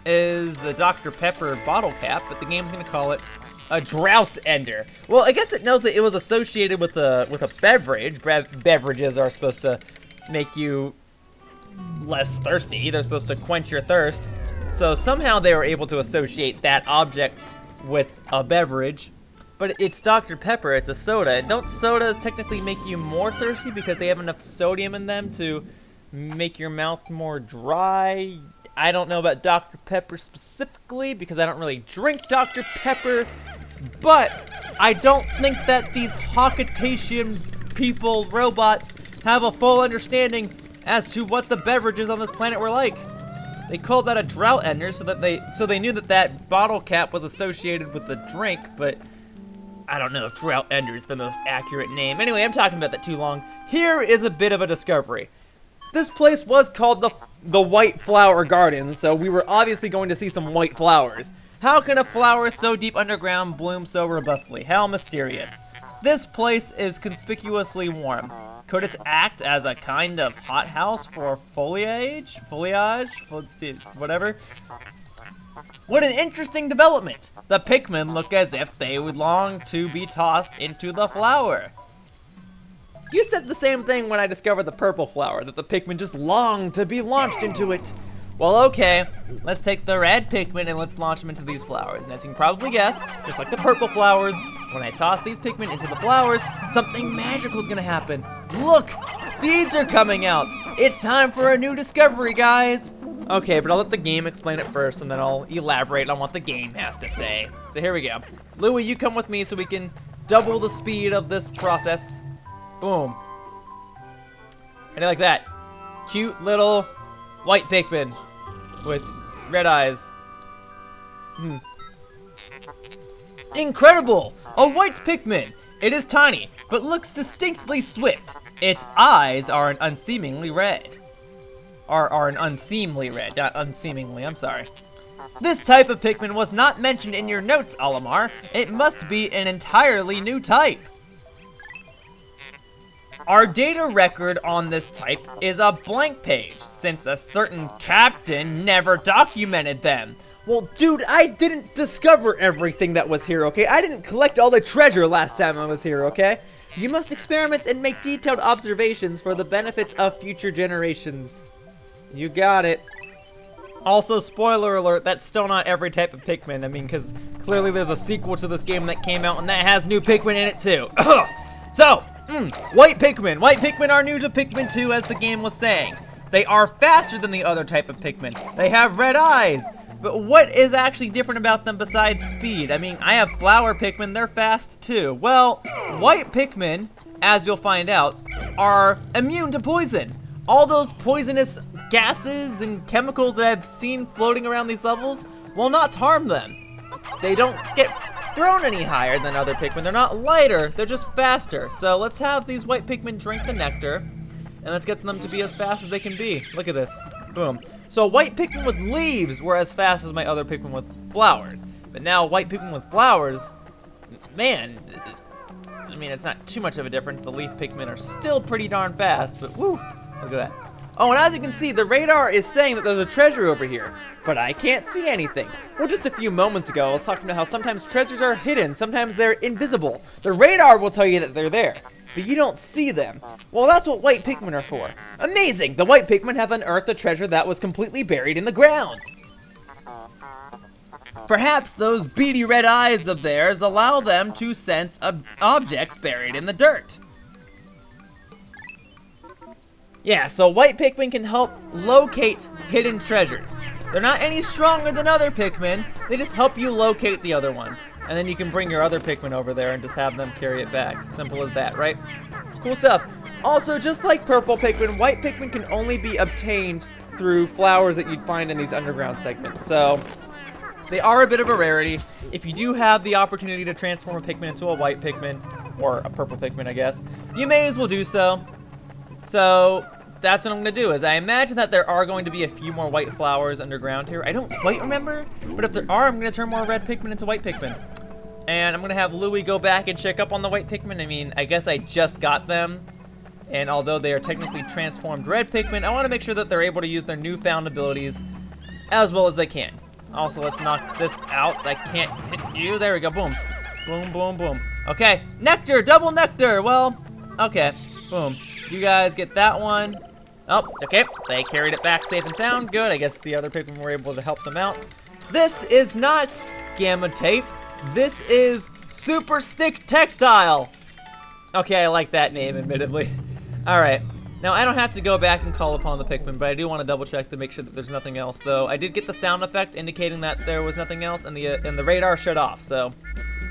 is a Dr. Pepper bottle cap, but the game's gonna call it a Drought Ender. Well, I guess it knows that it was associated with a beverage. Beverages are supposed to make you less thirsty. They're supposed to quench your thirst. So somehow they were able to associate that object with a beverage. But it's Dr. Pepper, it's a soda. Don't sodas technically make you more thirsty because they have enough sodium in them to make your mouth more dry? I don't know about Dr. Pepper specifically because I don't really drink Dr. Pepper, but I don't think that these Hawkatatian people, robots, have a full understanding as to what the beverages on this planet were like. They called that a Drought Ender so they knew that that bottle cap was associated with the drink, but I don't know if Drought Ender is the most accurate name. Anyway, I'm talking about that too long. Here is a bit of a discovery. This place was called the White Flower Garden, so we were obviously going to see some white flowers. How can a flower so deep underground bloom so robustly? How mysterious. This place is conspicuously warm. Could it act as a kind of hothouse for foliage, whatever? What an interesting development. The Pikmin look as if they would long to be tossed into the flower. You said the same thing when I discovered the purple flower, that the Pikmin just longed to be launched into it. Well, okay, let's take the red Pikmin and let's launch them into these flowers. And as you can probably guess, just like the purple flowers, when I toss these Pikmin into the flowers, something magical is gonna happen. Look, seeds are coming out. It's time for a new discovery, guys. Okay, but I'll let the game explain it first, and then I'll elaborate on what the game has to say. So here we go. Louie, you come with me so we can double the speed of this process. Boom. And like that. Cute little white Pikmin with red eyes. Incredible! A white Pikmin! It is tiny, but looks distinctly swift. Its eyes are an unseemingly red. Are an unseemly red, not unseemingly, I'm sorry. This type of Pikmin was not mentioned in your notes, Olimar. It must be an entirely new type. Our data record on this type is a blank page, since a certain captain never documented them. Well, dude, I didn't discover everything that was here, okay? I didn't collect all the treasure last time I was here, okay? You must experiment and make detailed observations for the benefits of future generations. You got it. Also, spoiler alert, that's still not every type of Pikmin. I mean, because clearly there's a sequel to this game that came out, and that has new Pikmin in it, too. So, white Pikmin. White Pikmin are new to Pikmin 2, as the game was saying. They are faster than the other type of Pikmin. They have red eyes. But what is actually different about them besides speed? I mean, I have flower Pikmin, they're fast too. Well, white Pikmin, as you'll find out, are immune to poison. All those poisonous gases and chemicals that I've seen floating around these levels will not harm them. They don't get thrown any higher than other Pikmin. They're not lighter, they're just faster. So let's have these white Pikmin drink the nectar, and let's get them to be as fast as they can be. Look at this, boom. So white Pikmin with leaves were as fast as my other Pikmin with flowers. But now white Pikmin with flowers, man, I mean, it's not too much of a difference. The leaf Pikmin are still pretty darn fast, but woo, look at that. Oh, and as you can see, the radar is saying that there's a treasure over here, but I can't see anything. Well, just a few moments ago, I was talking about how sometimes treasures are hidden, sometimes they're invisible. The radar will tell you that they're there, but you don't see them. Well, that's what white Pikmin are for. Amazing! The white Pikmin have unearthed a treasure that was completely buried in the ground. Perhaps those beady red eyes of theirs allow them to sense objects buried in the dirt. Yeah, so white Pikmin can help locate hidden treasures. They're not any stronger than other Pikmin, they just help you locate the other ones. And then you can bring your other Pikmin over there and just have them carry it back. Simple as that, right? Cool stuff. Also, just like purple Pikmin, white Pikmin can only be obtained through flowers that you'd find in these underground segments. So, they are a bit of a rarity. If you do have the opportunity to transform a Pikmin into a white Pikmin, or a purple Pikmin, I guess, you may as well do so. So, that's what I'm going to do, is I imagine that there are going to be a few more white flowers underground here. I don't quite remember, but if there are, I'm going to turn more red Pikmin into white Pikmin. And I'm going to have Louie go back and check up on the white Pikmin. I mean, I guess I just got them. And although they are technically transformed red Pikmin, I want to make sure that they're able to use their newfound abilities as well as they can. Also, let's knock this out. I can't hit you. There we go. Boom. Boom, boom, boom. Okay. Nectar. Double nectar. Well, okay. Boom. You guys get that one. Oh, okay. They carried it back safe and sound. Good. I guess the other Pikmin were able to help them out. This is not Gamma Tape. This is Superstick Textile. Okay, I like that name, admittedly. Alright. Now, I don't have to go back and call upon the Pikmin, but I do want to double check to make sure that there's nothing else, though. I did get the sound effect indicating that there was nothing else, and the radar shut off, so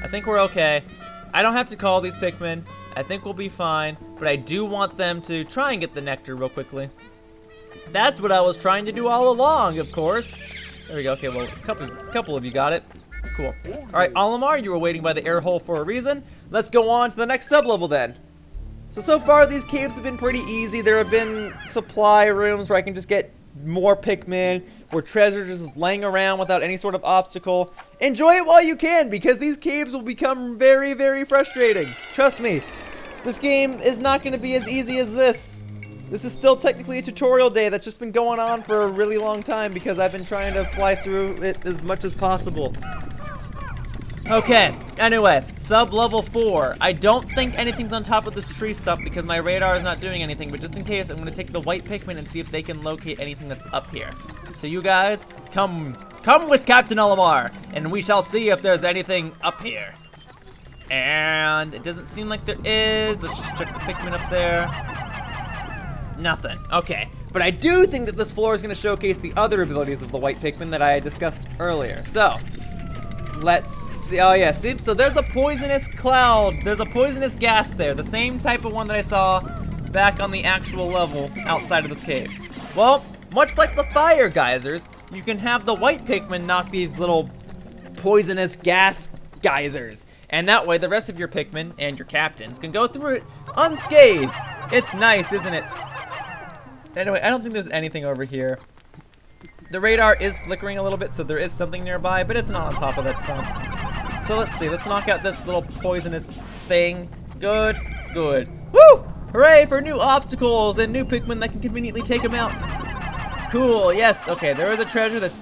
I think we're okay. I don't have to call these Pikmin. I think we'll be fine, but I do want them to try and get the nectar real quickly. That's what I was trying to do all along, of course. There we go. Okay, well, a couple of you got it. Cool. Alright, Olimar, you were waiting by the air hole for a reason. Let's go on to the next sub-level then. So far these caves have been pretty easy. There have been supply rooms where I can just get more Pikmin, where treasure just laying around without any sort of obstacle. Enjoy it while you can, because these caves will become very, very frustrating. Trust me, this game is not going to be as easy as this. This is still technically a tutorial day that's just been going on for a really long time because I've been trying to fly through it as much as possible. Okay, anyway, sub-level 4. I don't think anything's on top of this tree stump because my radar is not doing anything, but just in case, I'm going to take the white Pikmin and see if they can locate anything that's up here. So you guys, come with Captain Olimar, and we shall see if there's anything up here. And it doesn't seem like there is. Let's just check the Pikmin up there. Nothing. Okay. But I do think that this floor is going to showcase the other abilities of the white Pikmin that I discussed earlier. So, let's see. Oh, yeah. See? So there's a poisonous cloud. There's a poisonous gas there. The same type of one that I saw back on the actual level outside of this cave. Well, much like the fire geysers, you can have the white Pikmin knock these little poisonous gas geysers. And that way, the rest of your Pikmin and your captains can go through it unscathed. It's nice, isn't it? Anyway, I don't think there's anything over here. The radar is flickering a little bit, so there is something nearby, but it's not on top of that stump. So let's see. Let's knock out this little poisonous thing. Good, good. Woo! Hooray for new obstacles and new Pikmin that can conveniently take them out. Cool, yes. Okay, there is a treasure that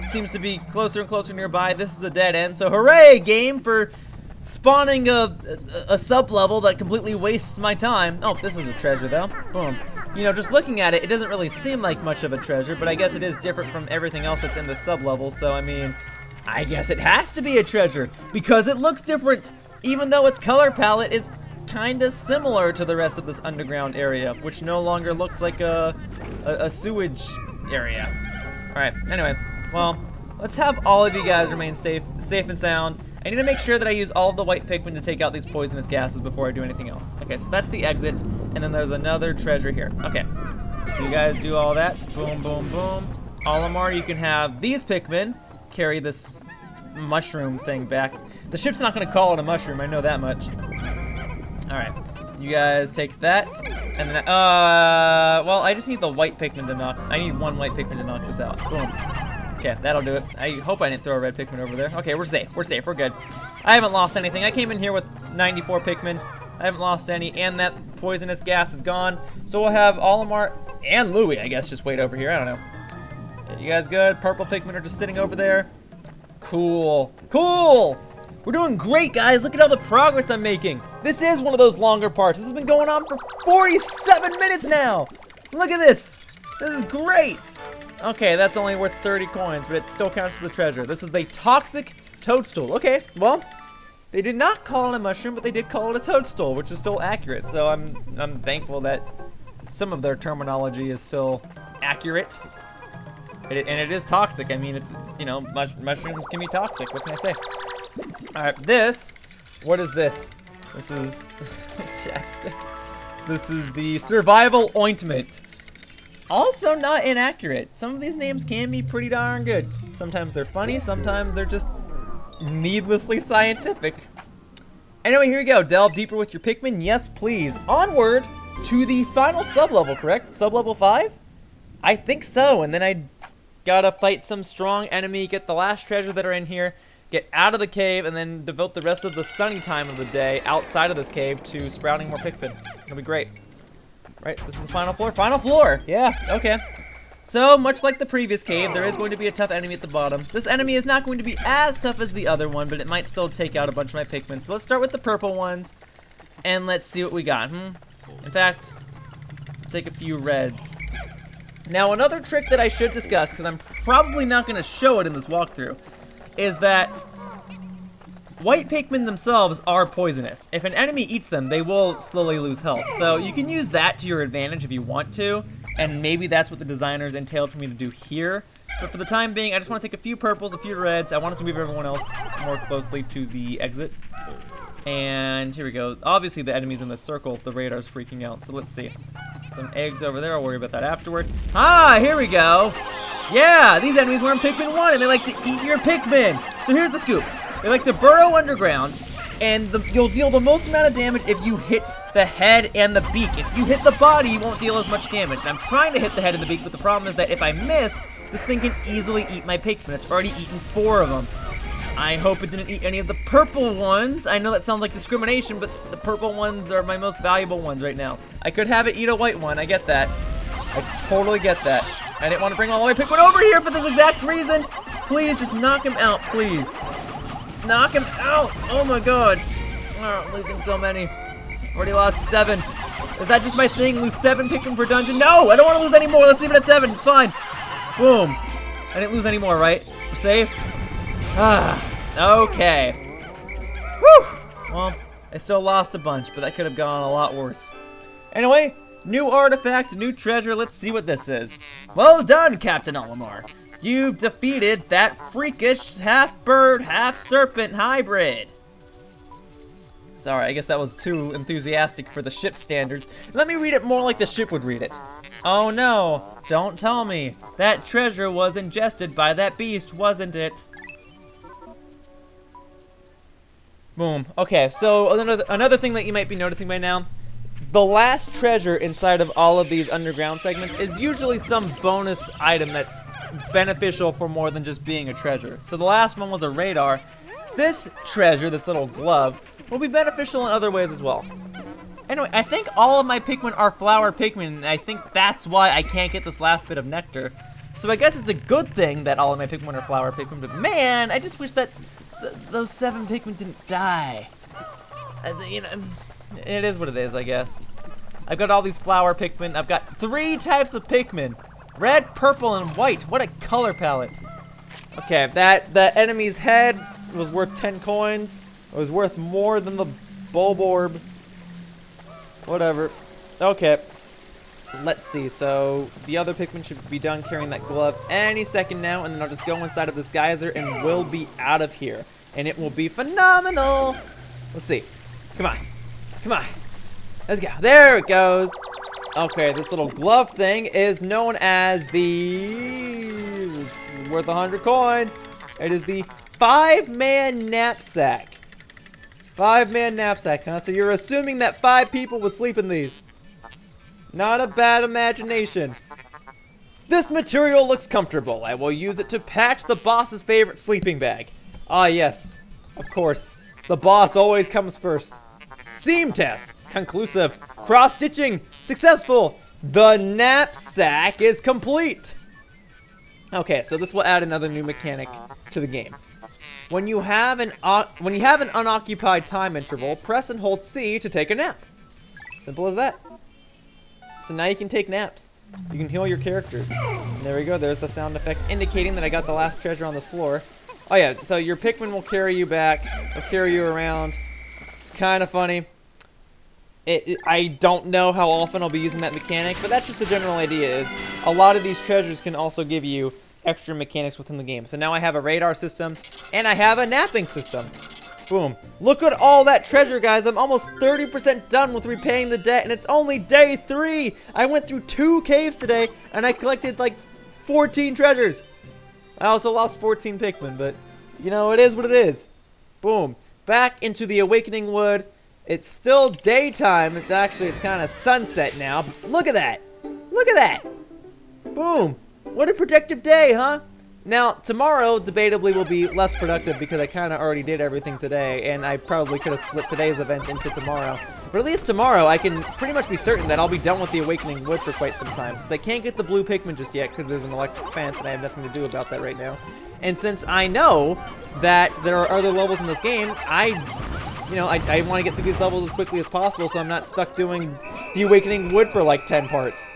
seems to be closer and closer nearby. This is a dead end, so hooray, game, for spawning a sub-level that completely wastes my time. Oh, this is a treasure, though. Boom. You know, just looking at it, it doesn't really seem like much of a treasure, but I guess it is different from everything else that's in the sub-level, so I mean, I guess it has to be a treasure, because it looks different, even though its color palette is kinda similar to the rest of this underground area, which no longer looks like a sewage area. Alright, anyway, well, let's have all of you guys remain safe and sound. I need to make sure that I use all of the white Pikmin to take out these poisonous gases before I do anything else. Okay, so that's the exit, and then there's another treasure here. Okay, so you guys do all that. Boom, boom, boom. Olimar, you can have these Pikmin carry this mushroom thing back. The ship's not going to call it a mushroom, I know that much. Alright, you guys take that, and then, well, I just need the white Pikmin to knock, I need one white Pikmin to knock this out. Boom. Okay, that'll do it. I hope I didn't throw a red Pikmin over there. Okay, we're safe, we're good. I haven't lost anything. I came in here with 94 Pikmin. I haven't lost any, and that poisonous gas is gone. So we'll have Olimar and Louie, I guess, just wait over here, I don't know. Yeah, you guys good? Purple Pikmin are just sitting over there. Cool, cool! We're doing great, guys. Look at all the progress I'm making. This is one of those longer parts. This has been going on for 47 minutes now. Look at this. This is great. Okay, that's only worth 30 coins, but it still counts as a treasure. This is the toxic toadstool. Okay, well, they did not call it a mushroom, but they did call it a toadstool, which is still accurate. So I'm thankful that some of their terminology is still accurate. And it is toxic. I mean, it's, you know, mushrooms can be toxic. What can I say? All right, what is this? This is chapstick. This is the survival ointment. Also not inaccurate. Some of these names can be pretty darn good. Sometimes they're funny, sometimes they're just needlessly scientific. Anyway, here we go. Delve deeper with your Pikmin. Yes, please. Onward to the final sub-level, correct? Sub-level 5? I think so. And then I gotta fight some strong enemy, get the last treasure that are in here, get out of the cave, and then devote the rest of the sunny time of the day outside of this cave to sprouting more Pikmin. It'll be great. Right, this is the final floor. Final floor! Yeah, okay. So, much like the previous cave, there is going to be a tough enemy at the bottom. This enemy is not going to be as tough as the other one, but it might still take out a bunch of my Pikmin. So let's start with the purple ones, and let's see what we got. In fact, let's take a few reds. Now, another trick that I should discuss, because I'm probably not going to show it in this walkthrough, is that white Pikmin themselves are poisonous. If an enemy eats them, they will slowly lose health. So you can use that to your advantage if you want to, and maybe that's what the designers entailed for me to do here. But for the time being, I just want to take a few purples, a few reds. I wanted to move everyone else more closely to the exit. And here we go. Obviously the enemy's in the circle, the radar's freaking out, so let's see. Some eggs over there, I'll worry about that afterward. Ah, here we go. Yeah, these enemies were in Pikmin 1, and they like to eat your Pikmin. So here's the scoop. They like to burrow underground, and you'll deal the most amount of damage if you hit the head and the beak. If you hit the body, you won't deal as much damage. And I'm trying to hit the head and the beak, but the problem is that if I miss, this thing can easily eat my Pikmin. It's already eaten 4 of them. I hope it didn't eat any of the purple ones. I know that sounds like discrimination, but the purple ones are my most valuable ones right now. I could have it eat a white one. I get that. I totally get that. I didn't want to bring all my Pikmin over here for this exact reason. Please, just knock him out, please. Just knock him out. Oh my god. Oh, I'm losing so many. Already lost 7. Is that just my thing? Lose 7 Pikmin per dungeon? No, I don't want to lose any more. Let's leave it at 7. It's fine. Boom. I didn't lose any more, right? We're safe? Ah, okay. Whew. Well, I still lost a bunch, but that could have gone a lot worse. Anyway, new artifact, new treasure. Let's see what this is. Well done, Captain Olimar. You've defeated that freakish half-bird, half-serpent hybrid. Sorry, I guess that was too enthusiastic for the ship standards. Let me read it more like the ship would read it. Oh no, don't tell me. That treasure was ingested by that beast, wasn't it? Boom. Okay, so another thing that you might be noticing by now, the last treasure inside of all of these underground segments is usually some bonus item that's beneficial for more than just being a treasure. So the last one was a radar. This treasure, this little glove, will be beneficial in other ways as well. Anyway, I think all of my Pikmin are flower Pikmin, and I think that's why I can't get this last bit of nectar. So I guess it's a good thing that all of my Pikmin are flower Pikmin, but man, I just wish that those 7 Pikmin didn't die. You know, it is what it is, I guess. I've got all these flower Pikmin. I've got 3 types of Pikmin. Red, purple, and white. What a color palette. Okay, that enemy's head was worth 10 coins. It was worth more than the bulb orb. Whatever. Okay. Let's see. So the other Pikmin should be done carrying that glove any second now, and then I'll just go inside of this geyser and we'll be out of here. And it will be phenomenal. Let's see. Come on. Come on. Let's go. There it goes. Okay, this little glove thing is known as it's worth 100 coins. It is the 5-man knapsack. 5-man knapsack, huh? So you're assuming that 5 people would sleep in these. Not a bad imagination. This material looks comfortable. I will use it to patch the boss's favorite sleeping bag. Ah, yes. Of course. The boss always comes first. Seam test. Conclusive. Cross-stitching. Successful. The knapsack is complete. Okay, so this will add another new mechanic to the game. When you have an unoccupied time interval, press and hold C to take a nap. Simple as that. So now you can take naps. You can heal your characters. And there we go. There's the sound effect indicating that I got the last treasure on this floor. Oh yeah, so your Pikmin will carry you back. They'll carry you around. It's kind of funny. I don't know how often I'll be using that mechanic, but that's just the general idea is a lot of these treasures can also give you extra mechanics within the game. So now I have a radar system, and I have a napping system. Boom. Look at all that treasure, guys. I'm almost 30% done with repaying the debt, and it's only day 3. I went through 2 caves today, and I collected like 14 treasures. I also lost 14 Pikmin, but you know, it is what it is. Boom. Back into the Awakening Wood. It's still daytime. It's kind of sunset now. Look at that. Look at that. Boom. What a productive day, huh? Now, tomorrow, debatably, will be less productive because I kind of already did everything today, and I probably could have split today's events into tomorrow. But at least tomorrow, I can pretty much be certain that I'll be done with the Awakening Wood for quite some time, since I can't get the blue Pikmin just yet because there's an electric fence, and I have nothing to do about that right now. And since I know that there are other levels in this game, I want to get through these levels as quickly as possible so I'm not stuck doing the Awakening Wood for like 10 parts.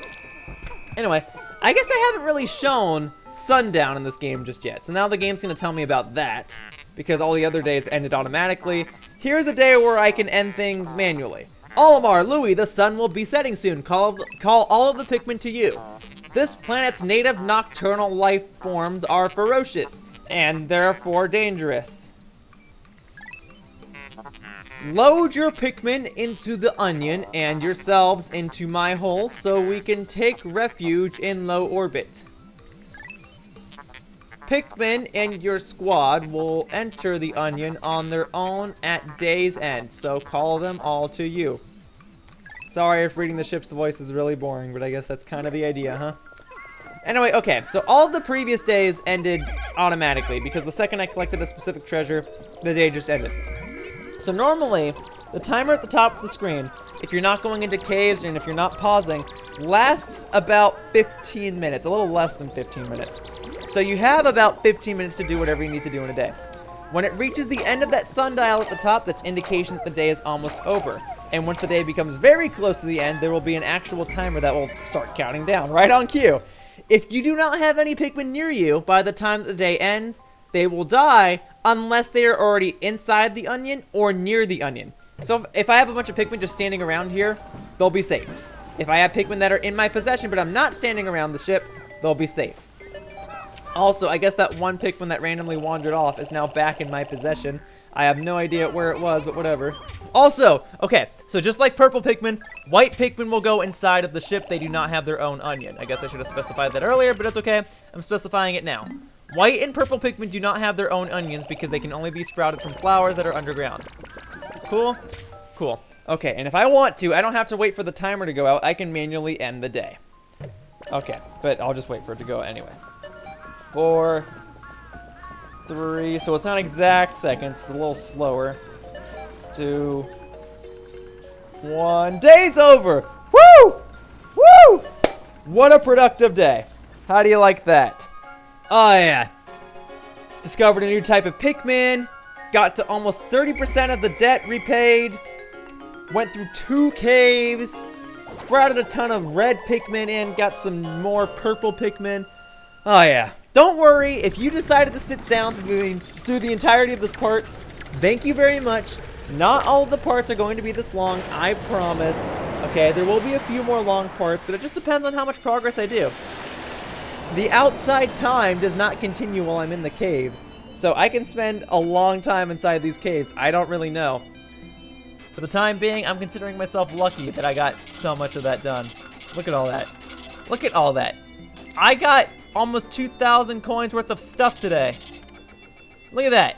Anyway, I guess I haven't really shown sundown in this game just yet. So now the game's going to tell me about that because all the other days ended automatically. Here's a day where I can end things manually. Olimar, Louie, the sun will be setting soon. Call all of the Pikmin to you. This planet's native nocturnal life forms are ferocious and therefore dangerous. Load your Pikmin into the onion and yourselves into my hole so we can take refuge in low orbit. Pikmin and your squad will enter the onion on their own at day's end, so call them all to you. Sorry if reading the ship's voice is really boring, but I guess that's kind of the idea, huh? Anyway, okay, so all of the previous days ended automatically because the second I collected a specific treasure, the day just ended. So normally, the timer at the top of the screen, if you're not going into caves and if you're not pausing, lasts about 15 minutes, a little less than 15 minutes. So you have about 15 minutes to do whatever you need to do in a day. When it reaches the end of that sundial at the top, that's indication that the day is almost over. And once the day becomes very close to the end, there will be an actual timer that will start counting down right on cue. If you do not have any Pikmin near you by the time the day ends, they will die unless they are already inside the onion or near the onion. So if I have a bunch of Pikmin just standing around here, they'll be safe. If I have Pikmin that are in my possession but I'm not standing around the ship, they'll be safe. Also, I guess that one Pikmin that randomly wandered off is now back in my possession. I have no idea where it was, but whatever. Also, okay, so just like purple Pikmin, white Pikmin will go inside of the ship. They do not have their own onion. I guess I should have specified that earlier, but it's okay. I'm specifying it now. White and purple Pikmin do not have their own onions because they can only be sprouted from flowers that are underground. Cool? Cool. Okay, and if I want to, I don't have to wait for the timer to go out. I can manually end the day. Okay, but I'll just wait for it to go anyway. 4, 3, so it's not exact seconds, it's a little slower. 2, 1, day's over! Woo! Woo! What a productive day. How do you like that? Oh yeah. Discovered a new type of Pikmin, got to almost 30% of the debt repaid, went through 2 caves, sprouted a ton of red Pikmin in, got some more purple Pikmin. Oh yeah. Don't worry, if you decided to sit down through the entirety of this part, thank you very much. Not all of the parts are going to be this long, I promise. Okay, there will be a few more long parts, but it just depends on how much progress I do. The outside time does not continue while I'm in the caves, so I can spend a long time inside these caves. I don't really know. For the time being, I'm considering myself lucky that I got so much of that done. Look at all that. Look at all that. I got almost 2,000 coins worth of stuff today. Look at that.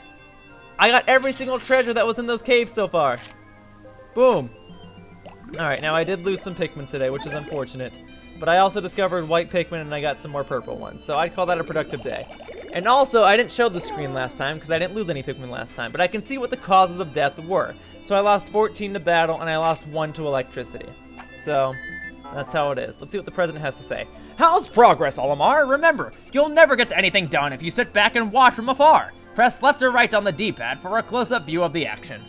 I got every single treasure that was in those caves so far. Boom. Alright, now I did lose some Pikmin today, which is unfortunate. But I also discovered white Pikmin and I got some more purple ones. So I'd call that a productive day. And also, I didn't show the screen last time because I didn't lose any Pikmin last time. But I can see what the causes of death were. So I lost 14 to battle and I lost 1 to electricity. So that's how it is. Let's see what the president has to say. How's progress, Olimar? Remember, you'll never get anything done if you sit back and watch from afar. Press left or right on the D-pad for a close-up view of the action.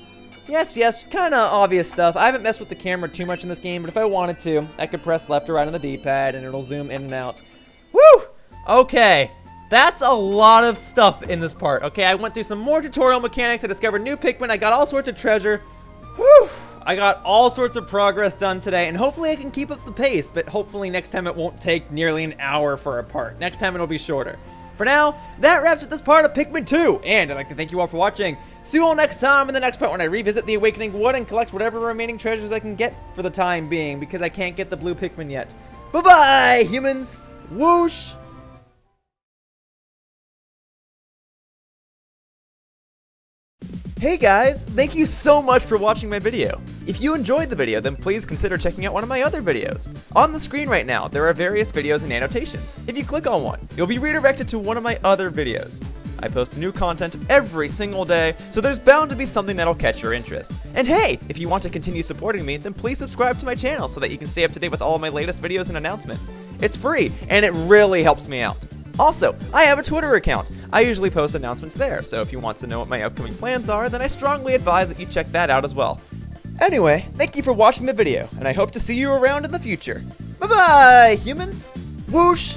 Yes, kinda obvious stuff. I haven't messed with the camera too much in this game, but if I wanted to, I could press left or right on the D-pad and it'll zoom in and out. Woo! Okay, that's a lot of stuff in this part. Okay, I went through some more tutorial mechanics, I discovered new Pikmin, I got all sorts of treasure. Whew! I got all sorts of progress done today, and hopefully I can keep up the pace, but hopefully next time it won't take nearly an hour for a part. Next time it'll be shorter. For now, that wraps up this part of Pikmin 2, and I'd like to thank you all for watching. See you all next time in the next part when I revisit the Awakening Wood and collect whatever remaining treasures I can get for the time being, because I can't get the blue Pikmin yet. Bye-bye, humans! Whoosh! Hey guys, thank you so much for watching my video. If you enjoyed the video, then please consider checking out one of my other videos. On the screen right now, there are various videos and annotations. If you click on one, you'll be redirected to one of my other videos. I post new content every single day, so there's bound to be something that'll catch your interest. And hey, if you want to continue supporting me, then please subscribe to my channel so that you can stay up to date with all of my latest videos and announcements. It's free, and it really helps me out. Also, I have a Twitter account. I usually post announcements there, so if you want to know what my upcoming plans are, then I strongly advise that you check that out as well. Anyway, thank you for watching the video, and I hope to see you around in the future. Bye-bye, humans! Whoosh!